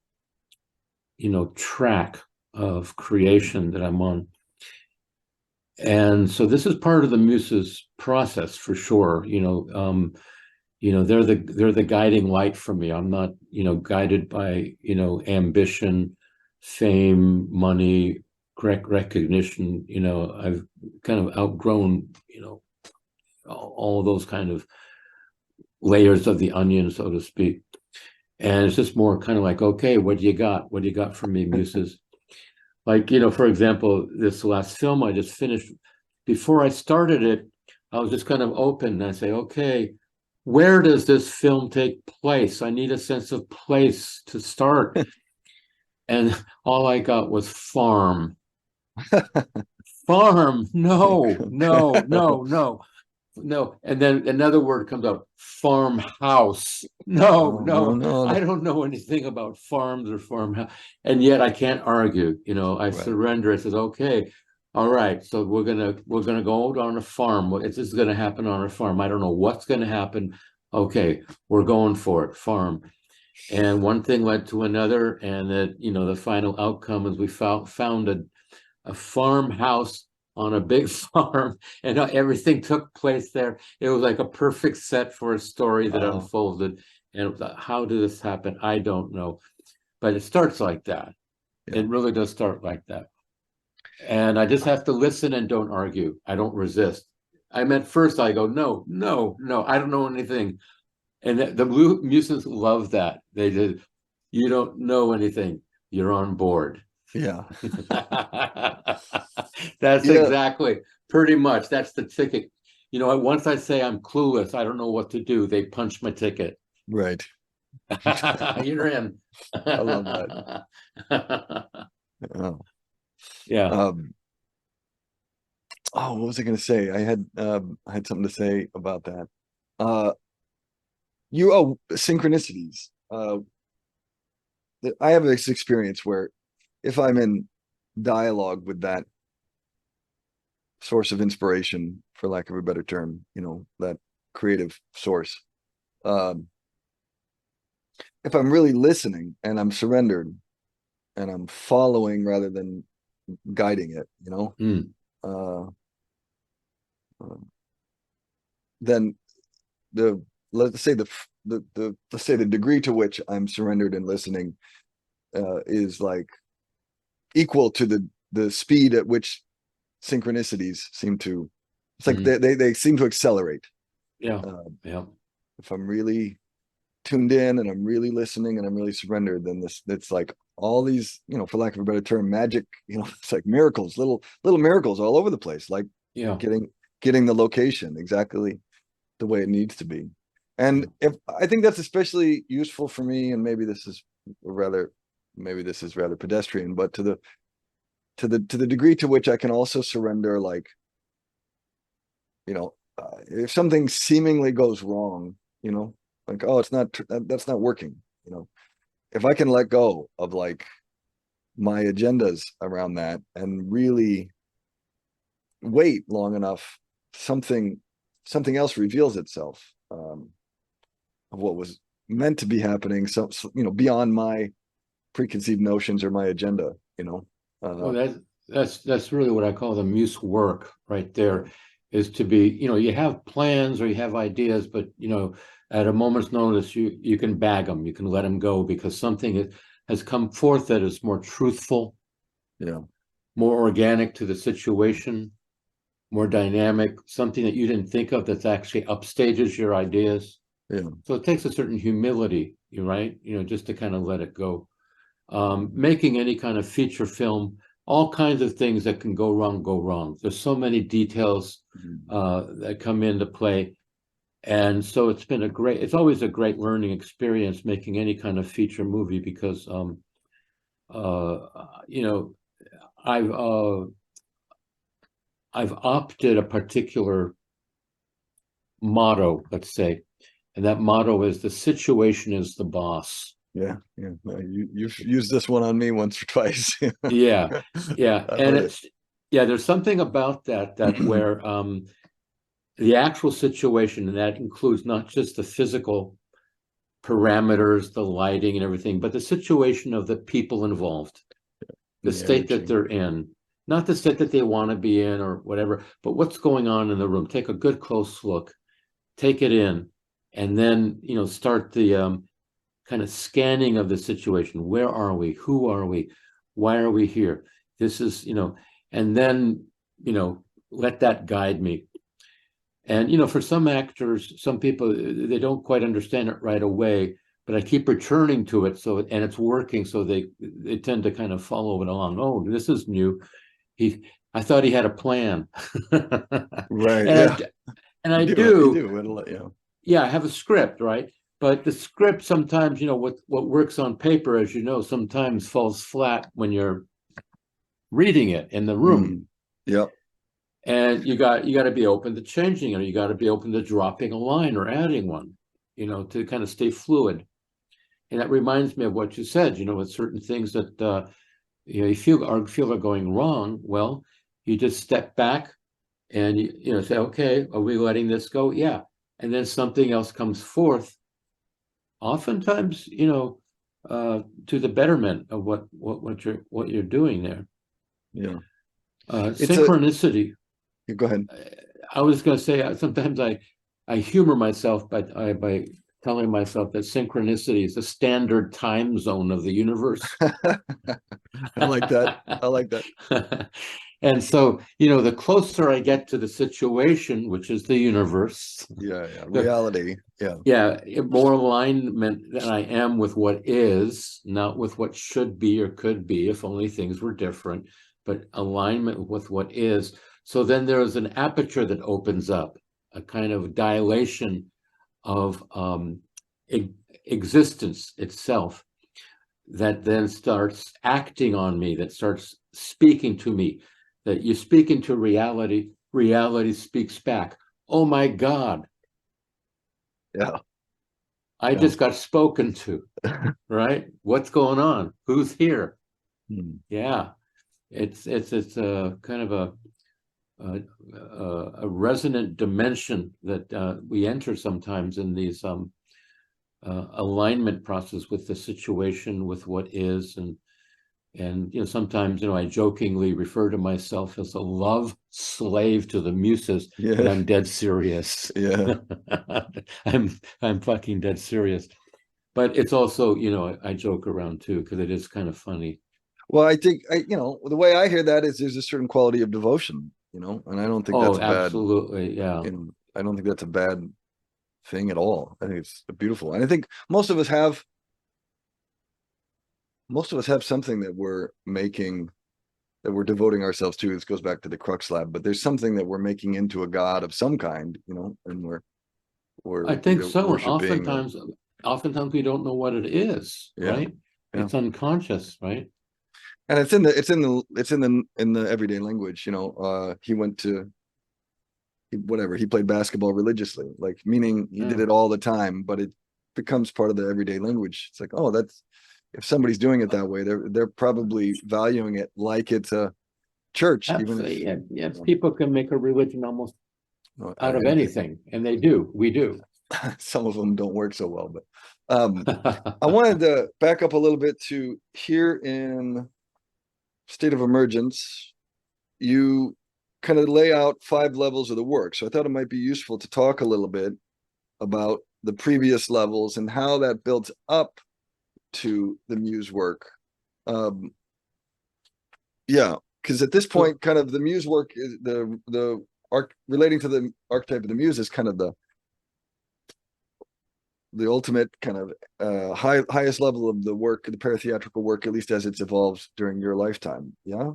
B: know, track of creation that I'm on. And so this is part of the Muses process for sure. You know, they're the guiding light for me. I'm not, you know, guided by, you know, ambition, fame, money, recognition. You know, I've kind of outgrown, you know, all of those kind of layers of the onion, so to speak. And it's just more kind of like, okay, what do you got? What do you got from me, Muses? Like, you know, for example, this last film I just finished, before I started it, I was just kind of open and I say, okay, where does this film take place? I need a sense of place to start. And all I got was farm. Farm. No, no, no, no, no. And then another word comes out, farmhouse. No,
A: Oh, no,
B: no,
A: no.
B: I don't know anything about farms or farmhouse. And yet I can't argue. You know, I
A: Right.
B: surrender. I says, okay, all right. So we're gonna go on a farm. This is gonna happen on a farm. I don't know what's gonna happen. Okay, we're going for it, farm. And one thing led to another, and that, you know, the final outcome is we found a farmhouse on a big farm, and everything took place there. It was like a perfect set for a story that
A: Wow.
B: unfolded. And it was like, how did this happen? I don't know, but it starts like that.
A: Yeah.
B: It really does start like that. And I just have to listen and don't argue. I don't resist. At first I go, no, no, no, I don't know anything. And the musicians love that. They did. You don't know anything. You're on board.
A: Yeah.
B: That's
A: Yeah.
B: exactly, pretty much. That's the ticket. You know, once I say I'm clueless, I don't know what to do, they punch my ticket.
A: Right.
B: You're in.
A: I love that. Oh.
B: Yeah.
A: What was I going to say? I had something to say about that. Uh, synchronicities. I have this experience where if I'm in dialogue with that source of inspiration, for lack of a better term, that creative source, um, if I'm really listening and I'm surrendered and I'm following rather than guiding it,
B: Mm.
A: uh, uh, then the let's say the degree to which I'm surrendered and listening is like equal to the speed at which synchronicities seem to. It's like
B: Mm.
A: they seem to accelerate.
B: Yeah.
A: Uh,
B: Yeah.
A: if I'm really tuned in and I'm really listening and I'm really surrendered, then it's like all these, for lack of a better term, magic, it's like miracles, little miracles all over the place, like
B: Yeah.
A: getting the location exactly the way it needs to be.
B: Yeah.
A: And if I think that's especially useful for me, and maybe this is rather pedestrian, but to the degree to which I can also surrender, like, if something seemingly goes wrong, like, oh, that's not working, if I can let go of like my agendas around that and really wait long enough, something else reveals itself, of what was meant to be happening, so beyond my preconceived notions or my agenda.
B: Well,
A: uh,
B: that's really what I call the muse work right there, is to be, you have plans or you have ideas, but at a moment's notice, you can bag them, you can let them go because something has come forth that is more truthful,
A: yeah,
B: more organic to the situation, more dynamic, something that you didn't think of that's actually upstages your ideas.
A: yeah,
B: So it takes a certain humility, you're right, just to kind of let it go. Making any kind of feature film, all kinds of things that can go wrong. There's so many details that come into play. And so it's always a great learning experience making any kind of feature movie because, you know, I've, uh, I've opted a particular motto, let's say, and that motto is the situation is the boss.
A: yeah, yeah. No, you've used this one on me once or twice.
B: Yeah, yeah.
A: I've
B: And
A: heard it.
B: there's something about that where the actual situation, and that includes not just the physical parameters, the lighting and everything, but the situation of the people involved, the
A: The
B: state that
A: energy.
B: they're in, not the state that they want to be in or whatever, but what's going on in the room. Take a good close look, take it in, and then, start the kind of scanning of the situation. Where are we? Who are we? Why are we here? This is, and then, let that guide me. And, for some actors, some people, they don't quite understand it right away, but I keep returning to it. And it's working. So they tend to kind of follow it along. Oh, this is new. I thought he had a plan.
A: Right.
B: And
A: Yeah.
B: I
A: You
B: do.
A: do. It'll let you.
B: Yeah, I have a script, right? But the script sometimes, what works on paper, as you know, sometimes falls flat when you're reading it in the room.
A: Yep.
B: And you got to be open to changing it. You got to be open to dropping a line or adding one, to kind of stay fluid. And that reminds me of what you said, with certain things that you feel are going wrong. Well, you just step back and say, okay, are we letting this go? Yeah. And then something else comes forth, oftentimes, to the betterment of what you're doing there.
A: Yeah. It's a.
B: Synchronicity.
A: Go ahead.
B: I was going to say sometimes I humor myself by telling myself that synchronicity is the standard time zone of the universe.
A: I like that. I like that.
B: And so, the closer I get to the situation, which is the universe,
A: Yeah. Yeah.
B: the
A: Reality. Yeah.
B: yeah, more alignment than I am with what is, not with what should be or could be, if only things were different, but alignment with what is. So then there is an aperture that opens up, a kind of dilation of existence itself that then starts acting on me, that starts speaking to me, that you speak into reality, reality speaks back. Oh my God.
A: Yeah.
B: I
A: Yeah.
B: just got spoken to, right? What's going on? Who's here?
A: Hmm.
B: Yeah, it's a kind of a resonant dimension that we enter sometimes in these alignment process with the situation, with what is, and sometimes I jokingly refer to myself as a love slave to the muses, but
A: Yeah.
B: I'm dead serious.
A: Yeah.
B: I'm fucking dead serious. But it's also, I joke around too because it is kind of funny.
A: Well, I think the way I hear that is there's a certain quality of devotion, and I don't think that's
B: Oh,
A: a bad,
B: absolutely, yeah.
A: I don't think that's a bad thing at all. I think it's beautiful. And I think most of us have something that we're making, that we're devoting ourselves to. This goes back to the crux lab, but there's something that we're making into a god of some kind, and we're
B: I think so. And
A: worshiping.
B: oftentimes we don't know what it is,
A: Yeah.
B: right?
A: Yeah.
B: It's unconscious, right?
A: And it's in the everyday language. He went to whatever, he played basketball religiously, like, meaning he did
B: Yeah.
A: it all the time, but it becomes part of the everyday language. It's like, oh, that's, if somebody's doing it that way, they're probably valuing it like it's a church, even if
B: Absolutely. Yeah, yeah. People can make a religion almost out of
A: I think
B: anything, and they do. We do.
A: some of them don't work so well. But I wanted to back up a little bit to here in State of Emergence. You kind of lay out 5 levels of the work. So I thought it might be useful to talk a little bit about the previous levels and how that builds up to the muse work. Um, yeah, because at this
B: So,
A: point, kind of the muse work is the arc relating to the archetype of the muse is kind of the ultimate kind of highest level of the work, the paratheatrical work, at least as it's evolved during your lifetime. Yeah.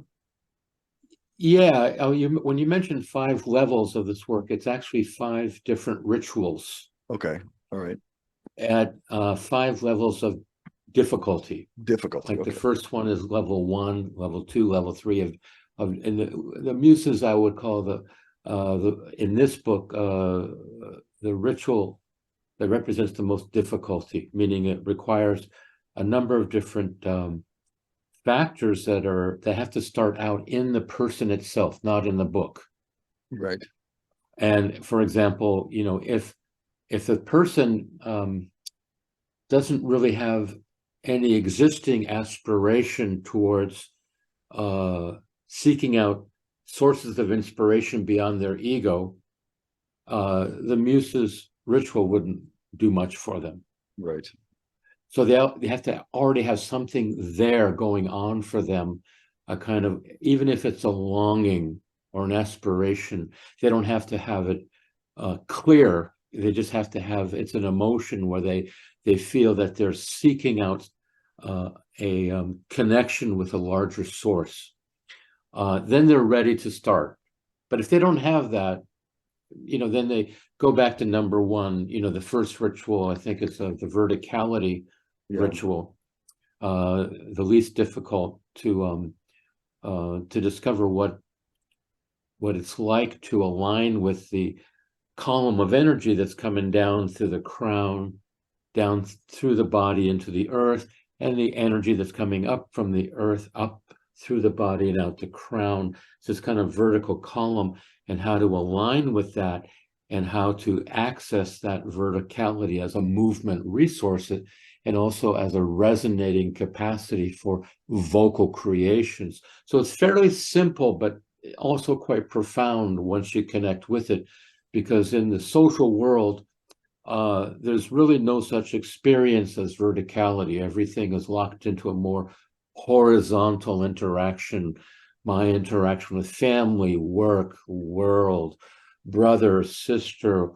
B: yeah, when you mentioned 5 levels of this work, it's actually 5 different rituals
A: Okay. All right.
B: at 5 levels of difficulty.
A: Difficulty.
B: Like the
A: Okay.
B: first one is level 1, level 2, level 3 of and the muses I would call the in this book the ritual that represents the most difficulty, meaning it requires a number of different factors that have to start out in the person itself, not in the book.
A: Right.
B: And for example, if the person doesn't really have any existing aspiration towards seeking out sources of inspiration beyond their ego, the muses ritual wouldn't do much for them.
A: Right.
B: So they have to already have something there going on for them, a kind of, even if it's a longing or an aspiration, they don't have to have it clear. They just have to have, it's an emotion where they feel that they're seeking out a connection with a larger source. Then they're ready to start. But if they don't have that, then they go back to number 1. The first ritual, I think it's the verticality
A: Yeah.
B: ritual, the least difficult to discover what it's like to align with the column of energy that's coming down through the crown, down through the body into the earth, and the energy that's coming up from the earth up through the body and out the crown. It's this kind of vertical column, and how to align with that and how to access that verticality as a movement resource and also as a resonating capacity for vocal creations. So it's fairly simple, but also quite profound once you connect with it, because in the social world, there's really no such experience as verticality. Everything is locked into a more horizontal interaction. My interaction with family, work, world, brother, sister,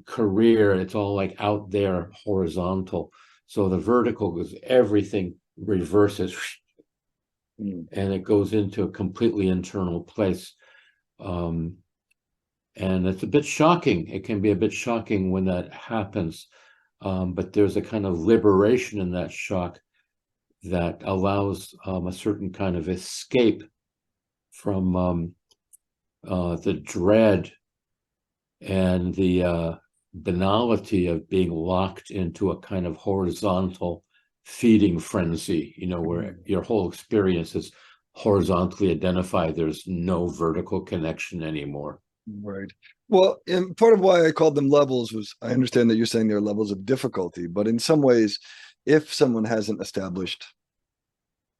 B: career, it's all like out there, horizontal. So the vertical is everything reverses and it goes into a completely internal place. And it's a bit shocking. It can be a bit shocking when that happens. But there's a kind of liberation in that shock that allows a certain kind of escape from the dread and banality of being locked into a kind of horizontal feeding frenzy, where your whole experience is horizontally identified. There's no vertical connection anymore.
A: Right. Well, and part of why I called them levels was I understand that you're saying they're levels of difficulty, but in some ways, if someone hasn't established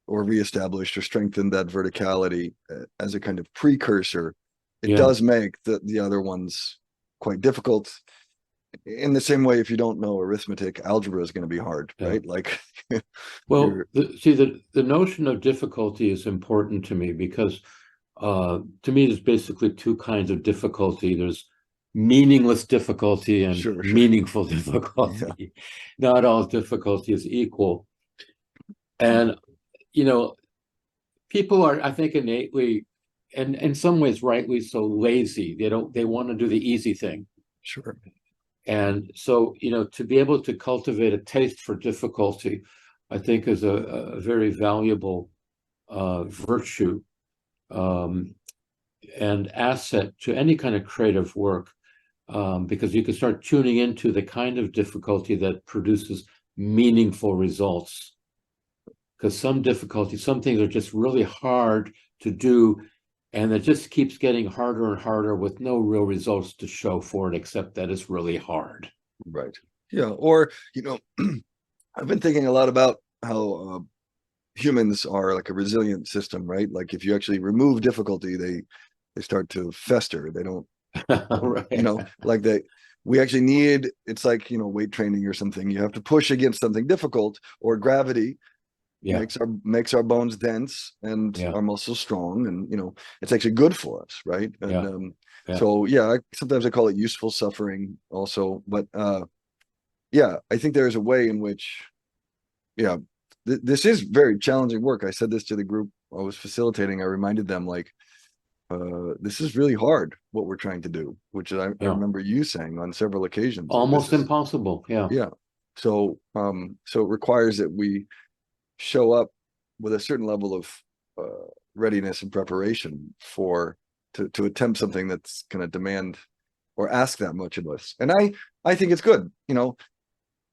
A: or reestablished or strengthened that verticality as a kind of precursor, it does make the other ones quite difficult. In the same way, if you don't know arithmetic, algebra is going to be hard, right? Like,
B: well, the notion of difficulty is important to me because to me, there's basically two kinds of difficulty. There's meaningless difficulty and meaningful difficulty. Yeah. Not all difficulty is equal. And, people are, I think, innately, and in some ways rightly so, lazy. They want to do the easy thing.
A: Sure.
B: And so, to be able to cultivate a taste for difficulty, I think is a very valuable virtue and asset to any kind of creative work, because you can start tuning into the kind of difficulty that produces meaningful results. Because some things are just really hard to do, and it just keeps getting harder and harder with no real results to show for it, except that it's really hard.
A: Right. Yeah. Or, I've been thinking a lot about how humans are like a resilient system, right? Like if you actually remove difficulty, they start to fester. They don't,
B: right.
A: like we actually need, it's like, weight training or something. You have to push against something difficult, or gravity makes our bones dense and our muscles strong. And, it's actually good for us. Right. And so, sometimes I call it useful suffering also, but I think there's a way in which, this is very challenging work. I said this to the group I was facilitating. I reminded them, like, this is really hard, what we're trying to do, which I remember you saying on several occasions.
B: Almost impossible. Yeah.
A: Yeah. So, so it requires that we show up with a certain level of readiness and preparation to attempt something that's going to demand or ask that much of us. And I think it's good.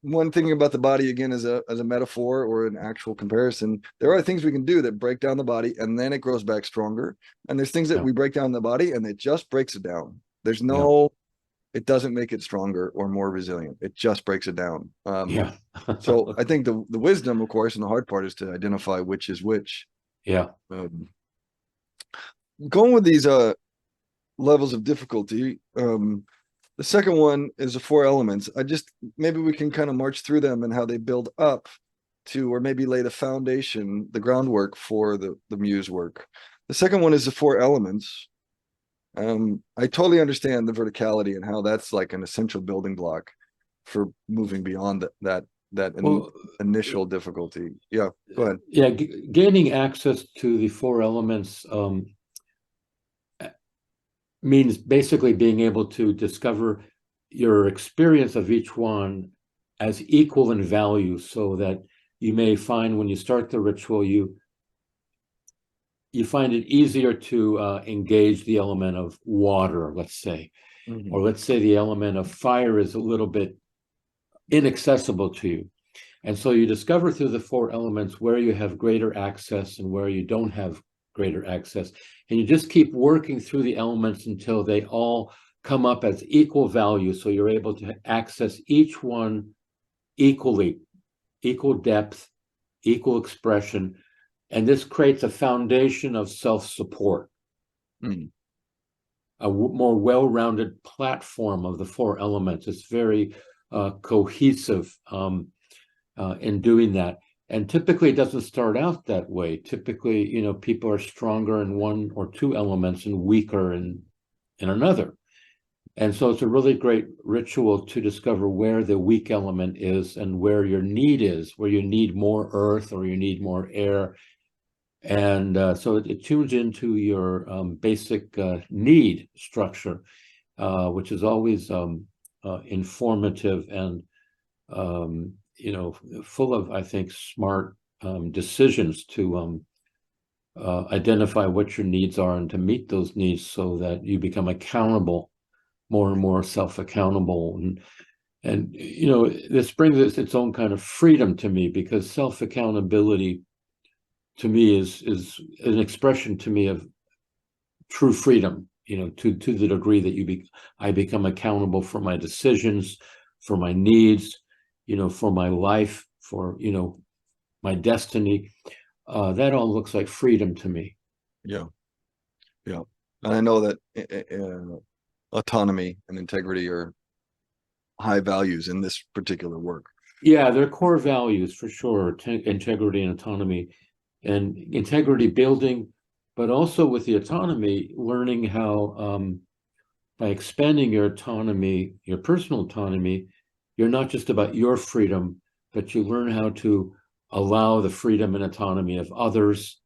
A: One thing about the body, again, as a metaphor or an actual comparison, there are things we can do that break down the body and then it grows back stronger. And there's things that we break down the body and it just breaks it down. There's no, it doesn't make it stronger or more resilient. It just breaks it down. So I think the wisdom, of course, and the hard part is to identify which is which.
B: Yeah.
A: Going with these levels of difficulty, the second one is the 4 elements. Maybe we can kind of march through them and how they build up to, or maybe lay the foundation, the groundwork for the Muse work. The second one is the 4 elements. I totally understand the verticality and how that's like an essential building block for moving beyond that initial difficulty. Yeah, go ahead.
B: Yeah, gaining access to the 4 elements means basically being able to discover your experience of each one as equal in value, so that you may find when you start the ritual, you find it easier to engage the element of water, let's say, or let's say the element of fire is a little bit inaccessible to you. And so you discover through the 4 elements where you have greater access and where you don't have greater access. And you just keep working through the elements until they all come up as equal value. So you're able to access each one equally, equal depth, equal expression. And this creates a foundation of self-support, a more well-rounded platform of the 4 elements. It's very cohesive in doing that. And typically it doesn't start out that way. Typically, people are stronger in 1 or 2 elements and weaker in another. And so it's a really great ritual to discover where the weak element is and where your need is, where you need more earth or you need more air. And so it tunes into your basic need structure, which is always informative and full of, I think, smart decisions to identify what your needs are and to meet those needs, so that you become accountable more and more self-accountable. And you know, this brings its own kind of freedom to me, because self-accountability to me is an expression to me of true freedom, you know, to the degree that I become accountable for my decisions, for my needs, you know, for my life, for, you know, my destiny. That all looks like freedom to me.
A: Yeah. Yeah. And I know that autonomy and integrity are high values in this particular work.
B: Yeah, they're core values for sure, integrity and autonomy, and integrity building, but also with the autonomy, learning how by expanding your autonomy, your personal autonomy, you're not just about your freedom, but you learn how to allow the freedom and autonomy of others,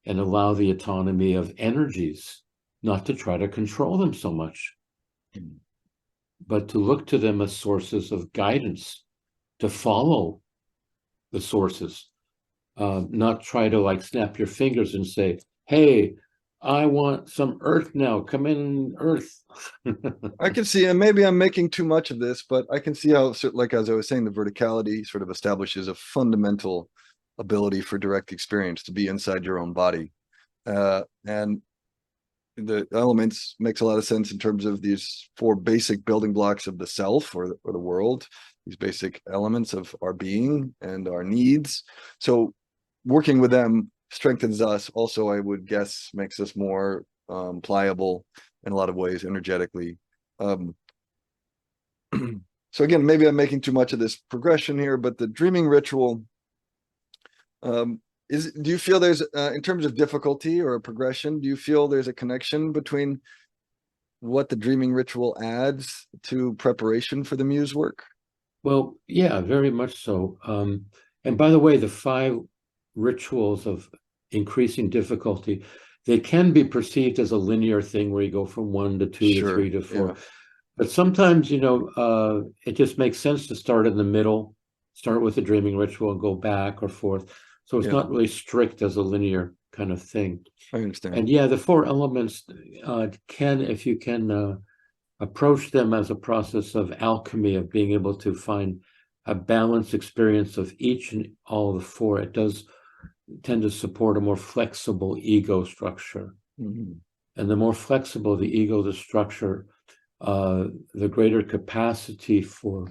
B: and allow the autonomy of energies, not to try to control them so much, but to look to them as sources of guidance, to follow the sources, not try to like snap your fingers and say, hey, I want some earth now, come in earth.
A: I can see, and maybe I'm making too much of this, but I can see how, like as I was saying, the verticality sort of establishes a fundamental ability for direct experience to be inside your own body. And the elements makes a lot of sense in terms of these four basic building blocks of the self, or the world, these basic elements of our being and our needs. So working with them strengthens us. Also, I would guess makes us more pliable in a lot of ways, energetically. Um, so again, maybe I'm making too much of this progression here, but the dreaming ritual, do you feel there's, in terms of difficulty or a progression, do you feel there's a connection between what the dreaming ritual adds to preparation for the muse work?
B: Well, yeah, very much so. And by the way, the 5 rituals of increasing difficulty, they can be perceived as a linear thing where you go from 1 to 2 to 3 to 4.
A: Yeah.
B: But sometimes, you know, it just makes sense to start in the middle, start with the dreaming ritual and go back or forth. So it's
A: Yeah,
B: not really strict as a linear kind of thing.
A: I understand.
B: And yeah, the 4 elements can, if you can approach them as a process of alchemy, of being able to find a balanced experience of each and all of the 4, it does tend to support a more flexible ego structure.
A: Mm-hmm.
B: And the more flexible the ego, the structure, the greater capacity for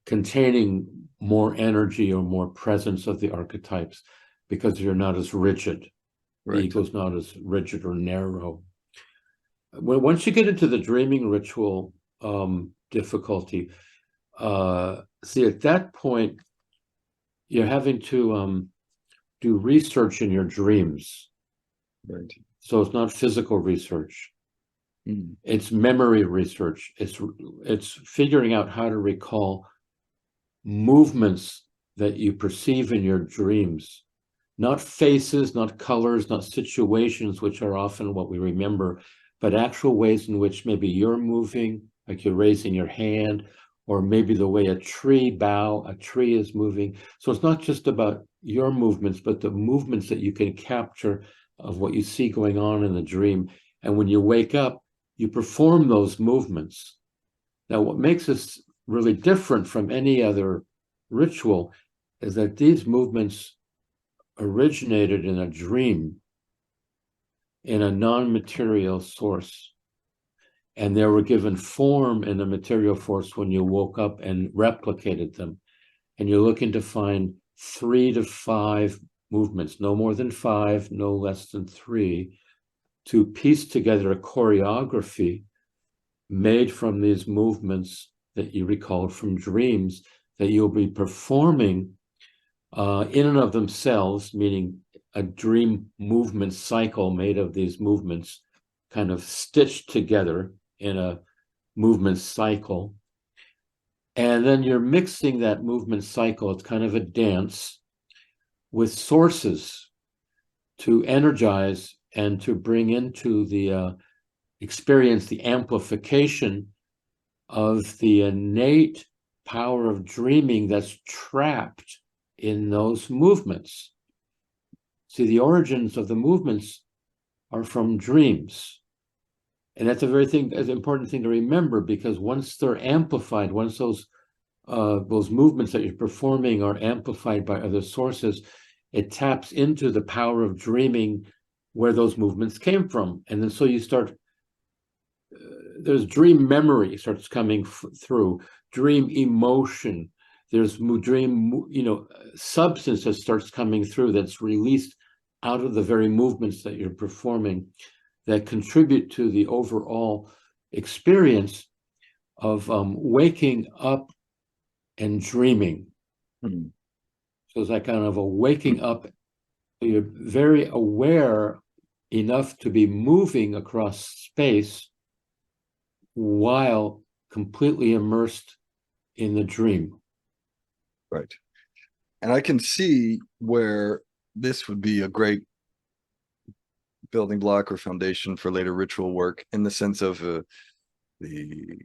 B: containing more energy or more presence of the archetypes, because you're not as rigid.
A: Right.
B: The ego's not as rigid or narrow. Once you get into the dreaming ritual difficulty, see, at that point, you're having to do research in your dreams.
A: Right.
B: So it's not physical research.
A: Mm.
B: It's memory research. It's figuring out how to recall movements that you perceive in your dreams, not faces, not colors, not situations, which are often what we remember, but actual ways in which maybe you're moving, like you're raising your hand, or maybe the way a tree is moving. So it's not just about your movements, but the movements that you can capture of what you see going on in the dream. And when you wake up, you perform those movements. Now, what makes this really different from any other ritual is that these movements originated in a dream, in a non-material source, and they were given form in the material force when you woke up and replicated them. And you're looking to find 3 to 5 movements, no more than 5, no less than 3, to piece together a choreography made from these movements that you recalled from dreams, that you'll be performing in and of themselves, meaning a dream movement cycle made of these movements kind of stitched together in a movement cycle. And then you're mixing that movement cycle, it's kind of a dance, with sources to energize and to bring into the experience the amplification of the innate power of dreaming that's trapped in those movements. See, the origins of the movements are from dreams. And that's a very thing, that's an important thing to remember, because once they're amplified, once those movements that you're performing are amplified by other sources, it taps into the power of dreaming where those movements came from. And then so you start, there's dream memory starts coming through, dream emotion, there's dream, substance that starts coming through that's released out of the very movements that you're performing, that contribute to the overall experience of waking up and dreaming.
A: Hmm.
B: So it's like kind of a waking up. You're very aware enough to be moving across space while completely immersed in the dream.
A: Right. And I can see where this would be a great building block or foundation for later ritual work, in the sense of the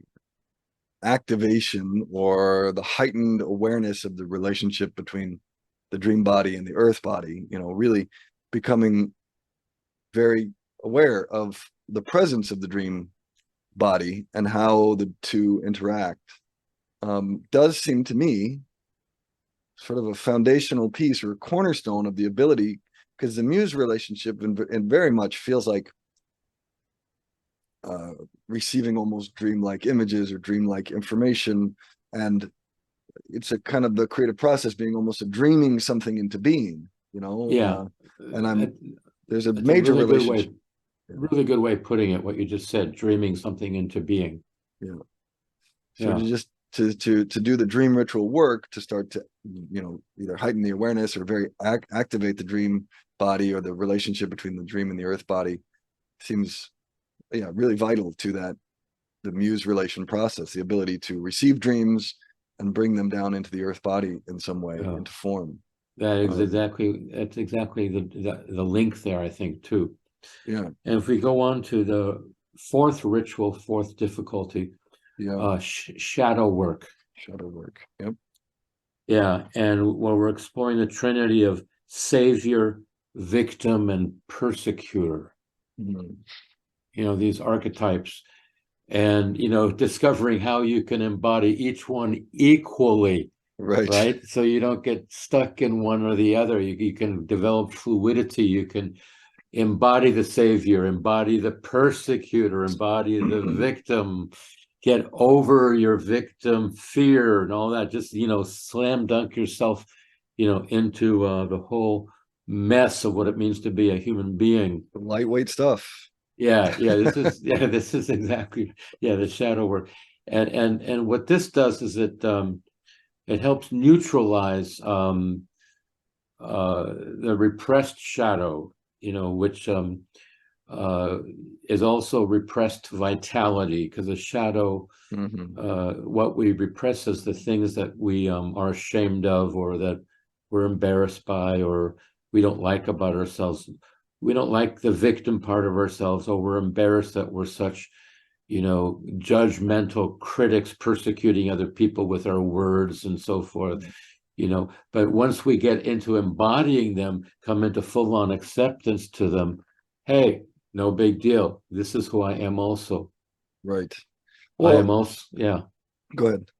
A: activation or the heightened awareness of the relationship between the dream body and the earth body, really becoming very aware of the presence of the dream body and how the two interact, does seem to me sort of a foundational piece or a cornerstone of the ability, because the muse relationship and very much feels like uh, receiving almost dreamlike images or dreamlike information, and it's a kind of the creative process being almost a dreaming something into being,
B: Yeah,
A: and
B: that,
A: there's a
B: that's a
A: major relationship.
B: really good way of putting it, what you just said, dreaming something into being.
A: Yeah. So
B: Yeah.
A: to just to do the dream ritual work, to start to either heighten the awareness or very activate the dream body, or the relationship between the dream and the earth body, seems really vital to that, the muse relation process, the ability to receive dreams and bring them down into the earth body in some way,
B: Oh,
A: into form.
B: that's exactly the link there, I think, too.
A: Yeah.
B: And if we go on to the fourth ritual, fourth difficulty,
A: Yeah.
B: shadow work.
A: Shadow work. Yep.
B: Yeah, and where we're exploring the trinity of savior, victim, and persecutor.
A: Mhm.
B: These archetypes, and discovering how you can embody each one equally,
A: Right.
B: right? So you don't get stuck in one or the other. You can develop fluidity. You can embody the savior, embody the persecutor, embody the victim, get over your victim fear and all that. Just, slam dunk yourself, into the whole mess of what it means to be a human being.
A: Lightweight stuff.
B: This is exactly, the shadow work. And what this does is it helps neutralize the repressed shadow, which uh, is also repressed vitality, because the shadow,
A: Hmm.
B: what we repress is the things that we are ashamed of, or that we're embarrassed by, or we don't like about ourselves. We don't like the victim part of ourselves, or we're embarrassed that we're such, judgmental critics persecuting other people with our words and so forth. But once we get into embodying them, come into full-on acceptance to them, hey, no big deal. This is who I am also.
A: Right.
B: I am
A: Well,
B: also, yeah.
A: go ahead.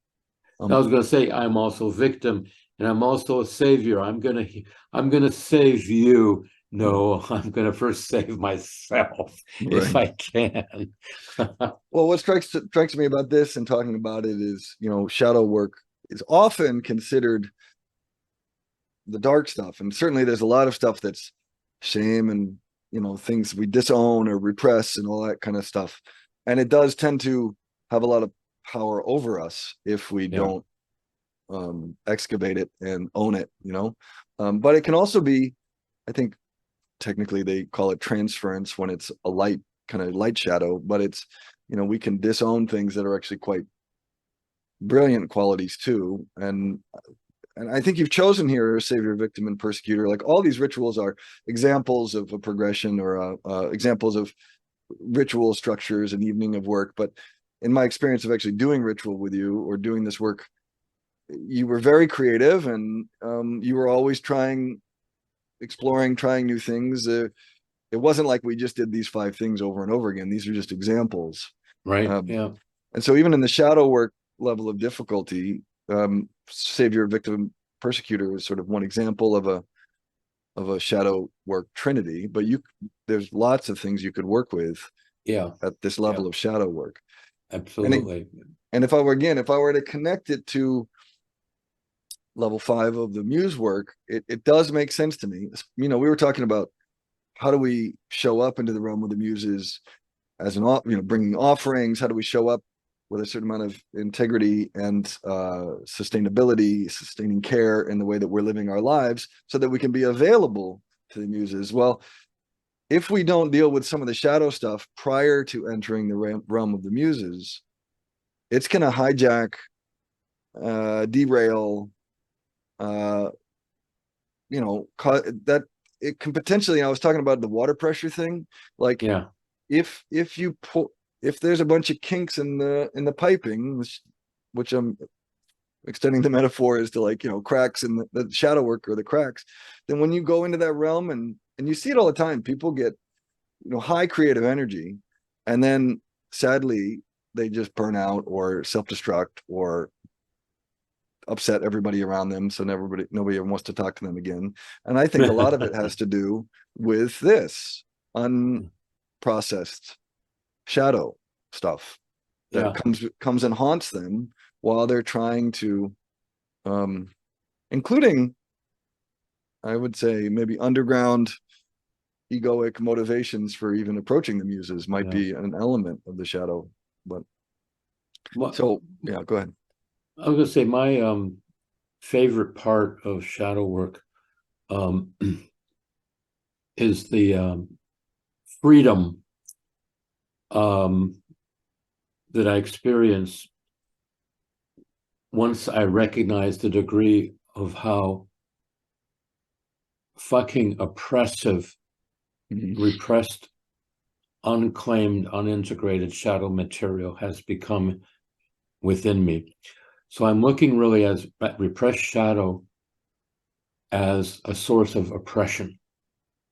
B: I
A: Um,
B: was going to say I'm also victim, and I'm also a savior. I'm gonna save you. No, I'm going to first save myself if
A: right.
B: I can.
A: Well, what strikes me about this and talking about it is, shadow work is often considered the dark stuff, and certainly there's a lot of stuff that's shame and things we disown or repress and all that kind of stuff, and it does tend to have a lot of power over us if we
B: Yeah,
A: don't excavate it and own it. But it can also be, I think, technically they call it transference when it's a light kind of light shadow, but it's we can disown things that are actually quite brilliant qualities too. And I think you've chosen here savior, victim, and persecutor. Like, all these rituals are examples of a progression, or examples of ritual structures and evening of work. But in my experience of actually doing ritual with you or doing this work, you were very creative, and you were always exploring, trying new things. it wasn't like we just did these 5 things over and over again. These are just examples.
B: Right.
A: Um,
B: Yeah.
A: and so even in the shadow work level of difficulty, savior, victim, persecutor is sort of one example of a shadow work trinity, but there's lots of things you could work with
B: Yeah.
A: at this
B: Yeah.
A: level of shadow work.
B: Absolutely.
A: And if I were to connect it to level 5 of the muse work, it does make sense to me. We were talking about how do we show up into the realm of the muses as bringing offerings. How do we show up with a certain amount of integrity and sustainability, sustaining care in the way that we're living our lives, so that we can be available to the muses? Well, if we don't deal with some of the shadow stuff prior to entering the realm of the muses, it's going to hijack, derail, uh, that it can potentially. I was talking about the water pressure thing. Like,
B: Yeah.
A: if you pull, if there's a bunch of kinks in the piping, which I'm extending the metaphor is to, like, cracks in the shadow work or the cracks, then when you go into that realm, and you see it all the time, people get high creative energy, and then sadly they just burn out or self-destruct or upset everybody around them, so nobody wants to talk to them again. And I think a lot of it has to do with this unprocessed shadow stuff that
B: Yeah.
A: comes and haunts them while they're trying to, including, I would say, maybe underground egoic motivations for even approaching the muses might
B: Yeah.
A: be an element of the shadow. But
B: Well,
A: so yeah, go ahead.
B: I was gonna say my favorite part of shadow work um, is the freedom that I experience once I recognize the degree of how fucking oppressive, repressed, unclaimed, unintegrated shadow material has become within me. So I'm looking really at repressed shadow as a source of oppression.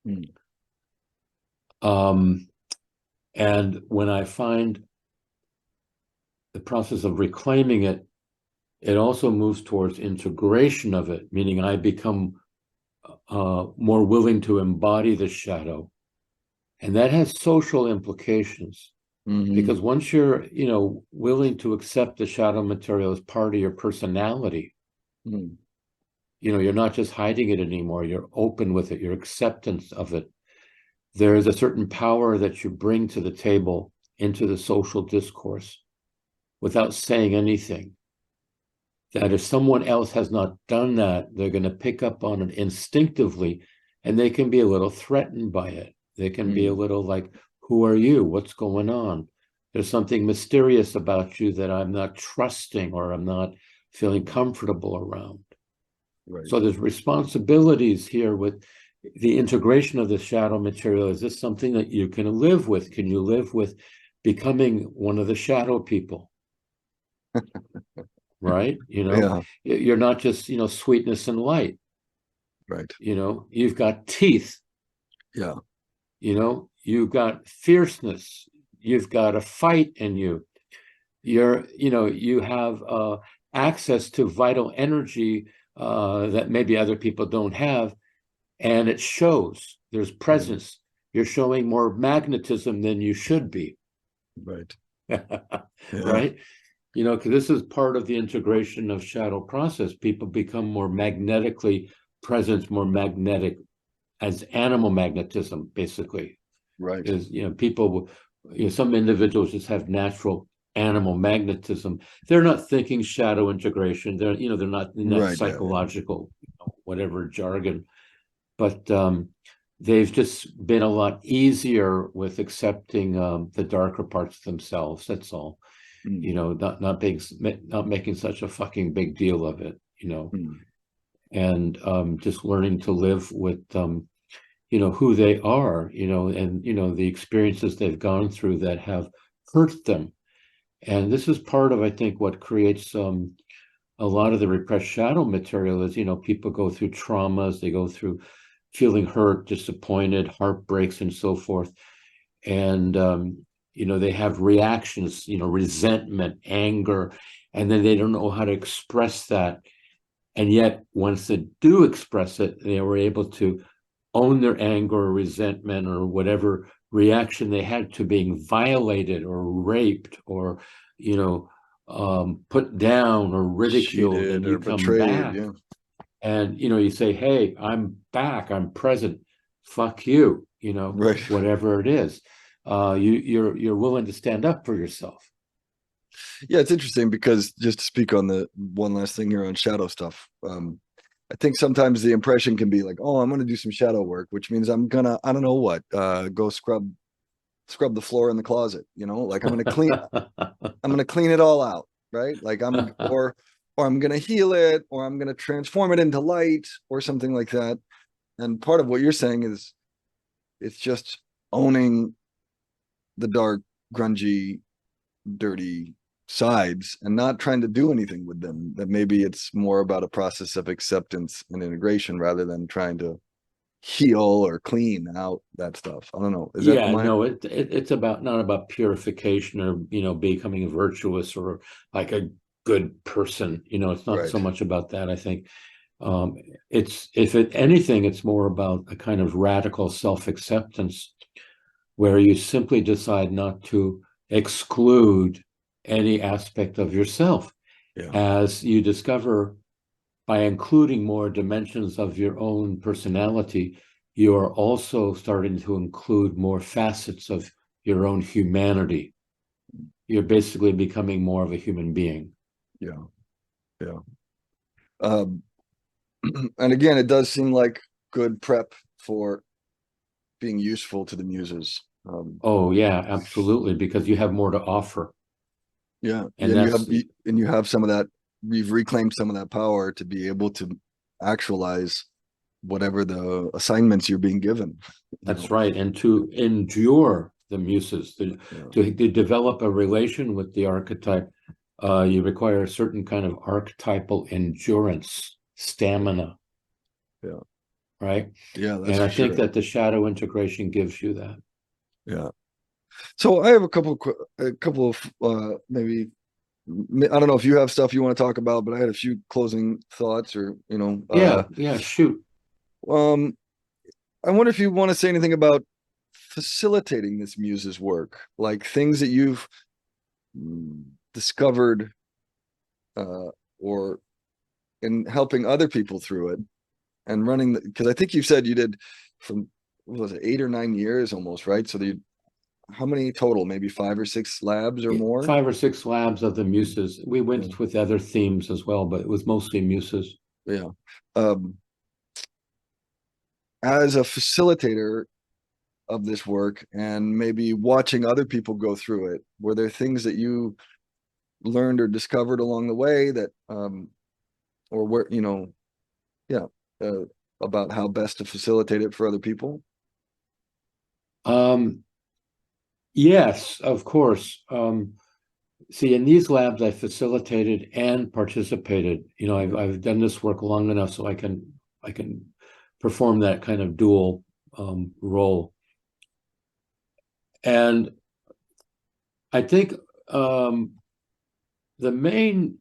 A: Mm.
B: And when I find the process of reclaiming it, it also moves towards integration of it, meaning I become more willing to embody the shadow. And that has social implications, because once you're, willing to accept the shadow material as part of your personality, you're not just hiding it anymore. You're open with it, your acceptance of it. There is a certain power that you bring to the table into the social discourse without saying anything. That if someone else has not done that, they're going to pick up on it instinctively, and they can be a little threatened by it. They can be a little like, who are you? What's going on? There's something mysterious about you that I'm not trusting or I'm not feeling comfortable around.
A: Right.
B: So there's responsibilities here with the integration of the shadow material. Is this something that you can live with? Can you live with becoming one of the shadow people? Right?
A: Yeah.
B: You're not just, sweetness and light.
A: Right.
B: You've got teeth.
A: Yeah.
B: You've got fierceness. You've got a fight in you. You have access to vital energy that maybe other people don't have, and it shows. There's presence. You're showing more magnetism than you should be.
A: Right. Yeah.
B: Right? Because this is part of the integration of shadow process. People become more magnetically present, more magnetic, as animal magnetism, basically.
A: Right.
B: Is, people, some individuals just have natural animal magnetism. They're not thinking shadow integration. They're not in that
A: Right. Yeah.
B: psychological, whatever jargon, but they've just been a lot easier with accepting the darker parts of themselves. That's all. Not making such a fucking big deal of it. And just learning to live with who they are, and the experiences they've gone through that have hurt them. And this is part of, I think, what creates a lot of the repressed shadow material is, people go through traumas, they go through feeling hurt, disappointed, heartbreaks, and so forth. And they have reactions, resentment, anger, and then they don't know how to express that. And yet, once they do express it, they were able to own their anger or resentment or whatever reaction they had to being violated or raped or, put down or ridiculed. And
A: Cheated or
B: you come
A: betrayed.
B: back
A: Yeah.
B: and, you say, hey, I'm back, I'm present, fuck you,
A: Right.
B: whatever it is. You're willing to stand up for yourself.
A: Yeah, it's interesting because just to speak on the one last thing here on shadow stuff, I think sometimes the impression can be like, oh, I'm going to do some shadow work, which means I'm gonna, I don't know what, go scrub the floor in the closet, like I'm going to clean it all out, right? Like or I'm going to heal it, or I'm going to transform it into light or something like that. And part of what you're saying is it's just owning the dark, grungy, dirty sides and not trying to do anything with them. That maybe it's more about a process of acceptance and integration rather than trying to heal or clean out that stuff. I don't know. Is that
B: Yeah,
A: my
B: no, it's about not about purification or becoming virtuous or like a good person. It's not
A: right?
B: so much about that. I think it's, if it anything, it's more about a kind of radical self-acceptance where you simply decide not to exclude any aspect of yourself
A: Yeah,
B: as you discover by including more dimensions of your own personality, you're also starting to include more facets of your own humanity. You're basically becoming more of a human being.
A: yeah, yeah. Um, and again, it does seem like good prep for being useful to the muses.
B: Oh, yeah, absolutely, because you have more to offer.
A: Yeah, yeah,
B: And that's,
A: and you have some of that. You've reclaimed some of that power to be able to actualize whatever the assignments you're being given. You
B: that's
A: know,
B: right. And to endure the muses,
A: yeah,
B: to develop a relation with the archetype, you require a certain kind of archetypal endurance, stamina,
A: yeah,
B: right?
A: yeah. That's
B: And I
A: for
B: think
A: sure.
B: that the shadow integration gives you that.
A: Yeah. So I have a couple of maybe I don't know if you have stuff you want to talk about, but I had a few closing thoughts or
B: Yeah, yeah, shoot.
A: um I wonder if you want to say anything about facilitating this muse's work, like things that you've discovered uh or in helping other people through it and running because I think you said you did from what was it 8 or 9 years almost, right? So how many total? Maybe 5 or 6 labs or
B: Yeah,
A: more?
B: 5 or 6 labs of the muses. We
A: Yeah.
B: went with other themes as well, but it was mostly muses.
A: Yeah. Um, as a facilitator of this work and maybe watching other people go through it, were there things that you learned or discovered along the way that, or where, yeah, uh, about how best to facilitate it for other people?
B: Um, yes, of course. See, in these labs, I facilitated and participated.
A: Yeah.
B: I've done this work long enough so I can perform that kind of dual role. And I think um, the main,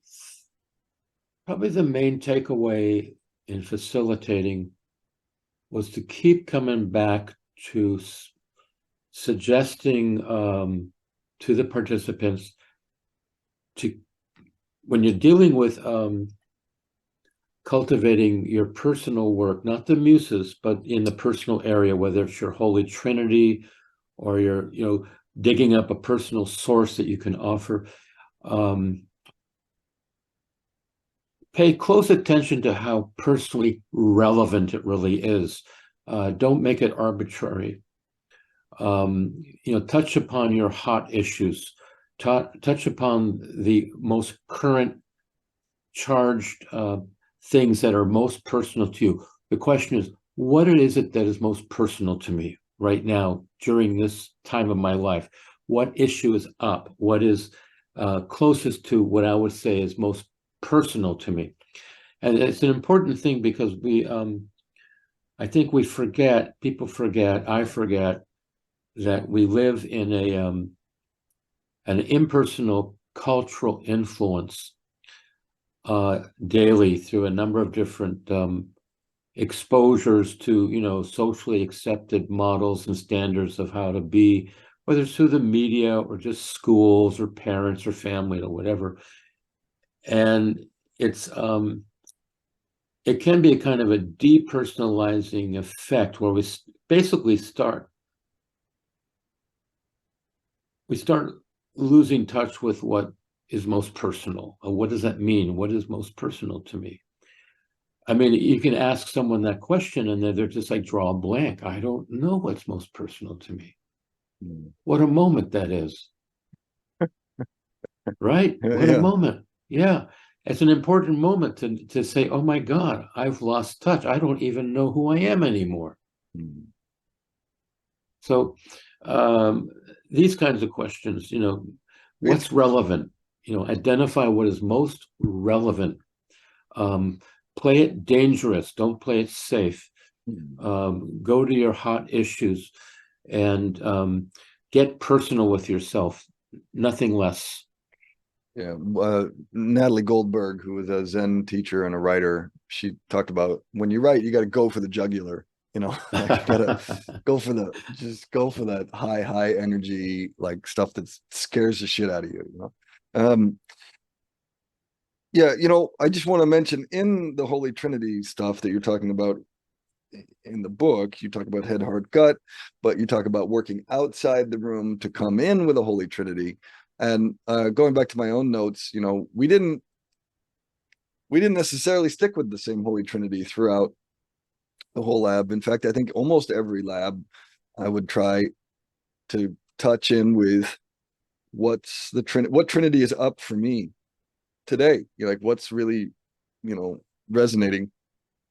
B: probably the main takeaway in facilitating was to keep coming back to suggesting to the participants to, when you're dealing with cultivating your personal work, not the muses, but in the personal area, whether it's your Holy Trinity or you're, digging up a personal source that you can offer. Pay close attention to how personally relevant it really is. Don't make it arbitrary. Touch upon your hot issues. Touch upon the most current charged things that are most personal to you. The question is, what is it that is most personal to me right now during this time of my life? What issue is up? What is closest to what I would say is most personal to me? And it's an important thing because I think people forget, I forget that we live in an impersonal cultural influence daily through a number of different exposures to, socially accepted models and standards of how to be, whether it's through the media or just schools or parents or family or whatever. And it can be a kind of a depersonalizing effect where we basically start losing touch with what is most personal. What does that mean? What is most personal to me? I mean, you can ask someone that question and they're just like, draw a blank. I don't know what's most personal to me. What a moment that is. Right? What a
A: Yeah.
B: moment. Yeah. It's an important moment to say, oh my God, I've lost touch. I don't even know who I am anymore.
A: Mm.
B: So these kinds of questions,
A: It's
B: what's relevant? Identify what is most relevant. Play it dangerous. Don't play it safe. Go to your hot issues and get personal with yourself. Nothing less.
A: Yeah, Natalie Goldberg, who was a Zen teacher and a writer, she talked about when you write, you got to go for the jugular. Like you gotta just go for that high energy, like stuff that scares the shit out of you. Yeah, I just want to mention in the Holy Trinity stuff that you're talking about in the book, you talk about head, heart, gut, but you talk about working outside the room to come in with a Holy Trinity. And going back to my own notes, we didn't necessarily stick with the same Holy Trinity throughout the whole lab. In fact, I think almost every lab I would try to touch in with what Trinity is up for me today. Like what's really, resonating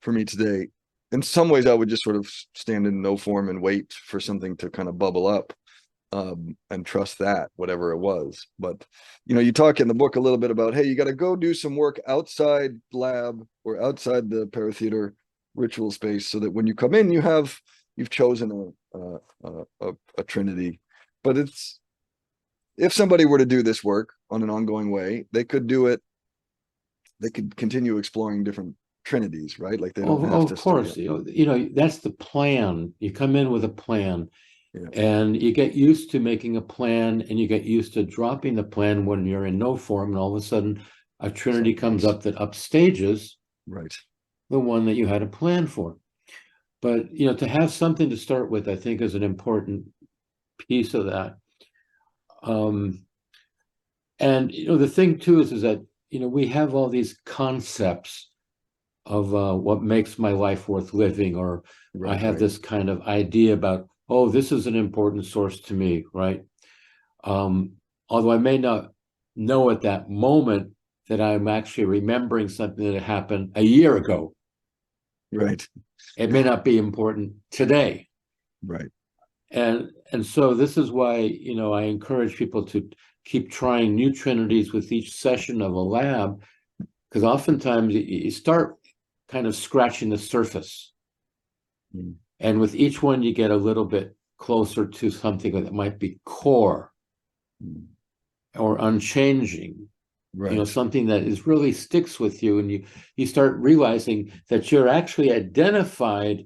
A: for me today. In some ways, I would just sort of stand in no form and wait for something to kind of bubble up, and trust that, whatever it was. But, you talk in the book a little bit about, hey, you got to go do some work outside lab or outside the paratheater ritual space so that when you come in, you've chosen a trinity. But if somebody were to do this work on an ongoing way, they could continue exploring different trinities, right? Like they don't have
B: Of
A: to start.
B: course, that's the plan. You come in with a plan.
A: Yeah.
B: And you get used to making a plan and you get used to dropping the plan when you're in no form. And all of a sudden, a trinity comes up that upstages
A: Right.
B: the one that you had a plan for. But, to have something to start with, I think is an important piece of that. And, the thing too is that, we have all these concepts of what makes my life worth living, or I have this kind of idea about, oh, this is an important source to me, right? Although I may not know at that moment that I'm actually remembering something that happened a year ago.
A: Right.
B: It may not be important today.
A: Right.
B: And so this is why, I encourage people to keep trying new trinities with each session of a lab, because oftentimes you start kind of scratching the surface. And with each one, you get a little bit closer to something that might be core or unchanging.
A: Right.
B: Something that is really sticks with you, and you start realizing that you're actually identified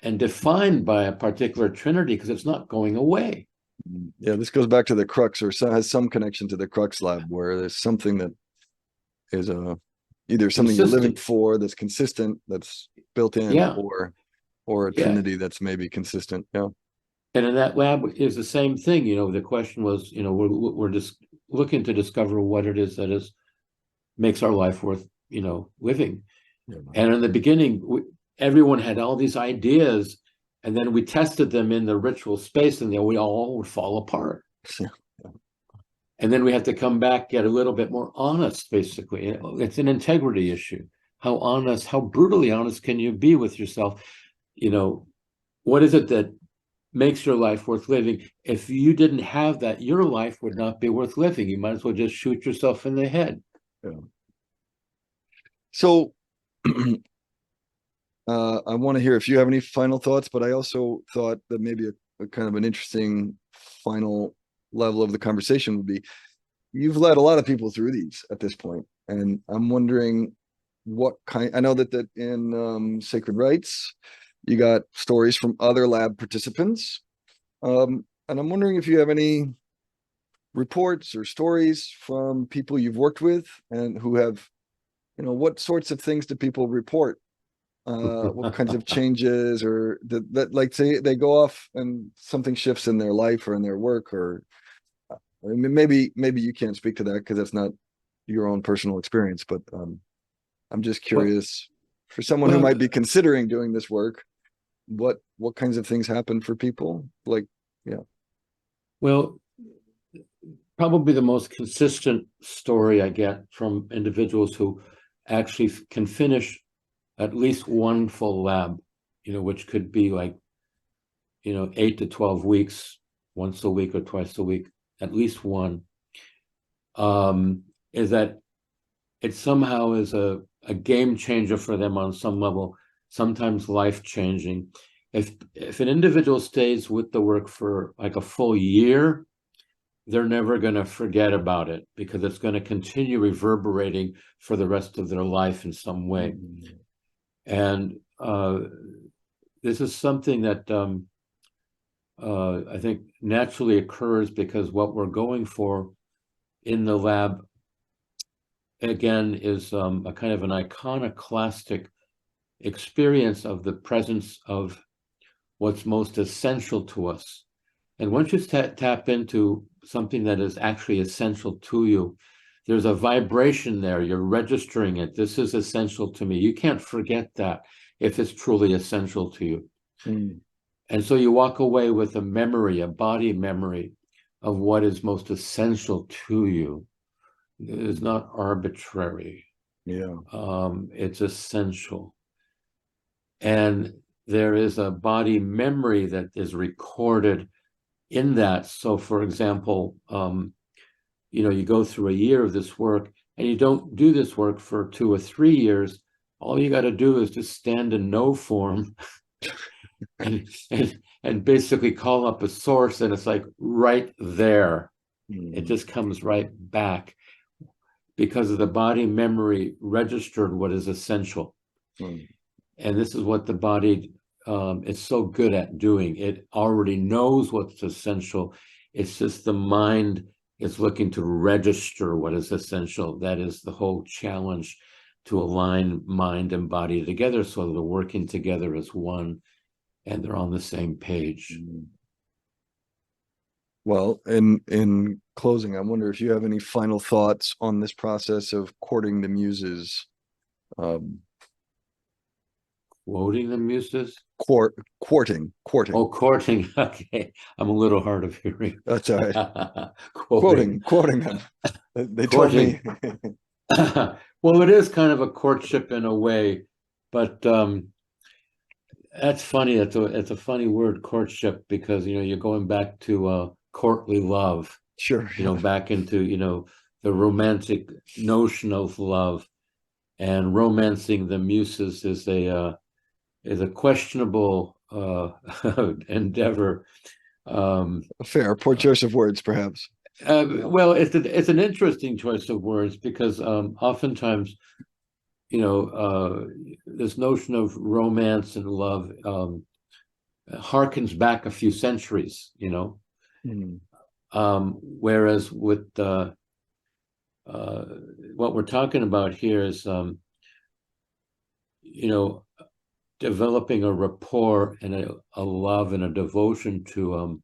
B: and defined by a particular trinity because it's not going away.
A: Yeah, this goes back to the crux, or has some connection to the crux lab, where there's something that is either something you're living for that's consistent, that's built in, or a trinity that's maybe consistent. Yeah.
B: And in that lab is the same thing. The question was, we're just looking to discover what it is that makes our life worth, living. Yeah. And in the beginning, everyone had all these ideas, and then we tested them in the ritual space, and we all would fall apart. Yeah. And then we have to come back, get a little bit more honest, basically. It's an integrity issue. How honest, how brutally honest can you be with yourself? What is it that makes your life worth living? If you didn't have that, your life would not be worth living. You might as well just shoot yourself in the head.
A: Yeah. So I want to hear if you have any final thoughts, but I also thought that maybe a kind of an interesting final level of the conversation would be, you've led a lot of people through these at this point, and I'm wondering what kind. I know that in Sacred Rites, you got stories from other lab participants, and I'm wondering if you have any reports or stories from people you've worked with and who have, what sorts of things do people report, what kinds of changes, or that like say they go off and something shifts in their life or in their work, or I mean, maybe you can't speak to that because that's not your own personal experience, but I'm just
B: Well,
A: curious for someone who
B: well,
A: might be considering doing this work, what kinds of things happen for people, like, yeah.
B: well, probably the most consistent story I get from individuals who actually can finish at least one full lab, which could be like, 8 to 12 weeks, once a week or twice a week, at least one, is that it somehow is a game changer for them on some level, sometimes life changing. If an individual stays with the work for like a full year, they're never going to forget about it because it's going to continue reverberating for the rest of their life in some way.
A: Mm.
B: And this is something that I think naturally occurs because what we're going for in the lab, again, is a kind of an iconoclastic experience of the presence of what's most essential to us. And once you tap into something that is actually essential to you, there's a vibration there. You're registering it. This is essential to me. You can't forget that if it's truly essential to you.
A: Mm.
B: And so you walk away with a memory, a body memory of what is most essential to you. It is not arbitrary.
A: Yeah.
B: It's essential. And there is a body memory that is recorded in that. So, for example, you go through a year of this work and you don't do this work for 2 or 3 years. All you got to do is just stand in no form and basically call up a source, and it's like right there. It
A: Mm.
B: just comes right back because of the body memory registered what is essential.
A: Mm.
B: And this is what the body is so good at doing. It already knows what's essential. It's just the mind is looking to register what is essential. That is the whole challenge, to align mind and body together so they're working together as one and they're on the same page.
A: Mm. Well, in closing, I wonder if you have any final thoughts on this process of courting the muses. Um,
B: Quoting the Muses?
A: courting.
B: Oh, courting. Okay. I'm a little hard of hearing.
A: That's all right.
B: Quoting.
A: Quoting them. They told me.
B: Courting. Well, it is kind of a courtship in a way, but that's funny. It's a funny word, courtship, because you're going back to courtly love,
A: Sure.
B: back into the romantic notion of love, and romancing the muses is a questionable endeavor.
A: Fair. Poor choice of words, perhaps.
B: Well, it's an interesting choice of words because oftentimes, this notion of romance and love harkens back a few centuries,
A: Mm.
B: whereas with what we're talking about here is, developing a rapport and a love and a devotion to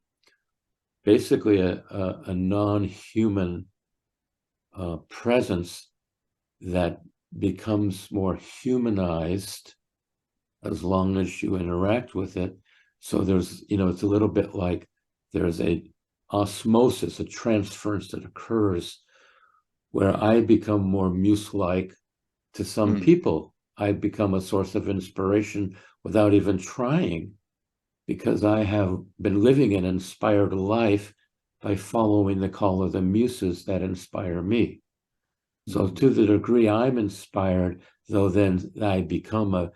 B: basically a non-human presence that becomes more humanized as long as you interact with it. So there's, it's a little bit like there's a osmosis, a transference that occurs where I become more muse-like to some
A: Mm.
B: people. I become a source of inspiration without even trying, because I have been living an inspired life by following the call of the muses that inspire me. So
A: Mm.
B: to the degree I'm inspired, though, then I become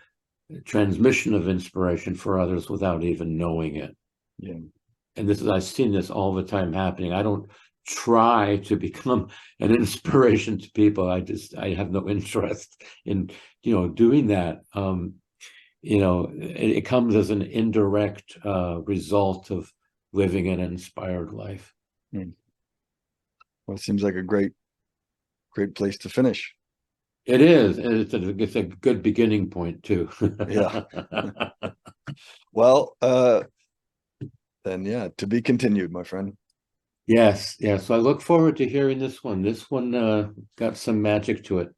B: transmission of inspiration for others without even knowing it.
A: Yeah.
B: And I've seen this all the time happening. I don't try to become an inspiration to people. I have no interest in, doing that. It comes as an indirect result of living an inspired life.
A: Well, it seems like a great place to finish.
B: It is, and it's a good beginning point too.
A: Yeah. Well, then yeah, to be continued, my friend.
B: Yes. So I look forward to hearing this one. This one got some magic to it.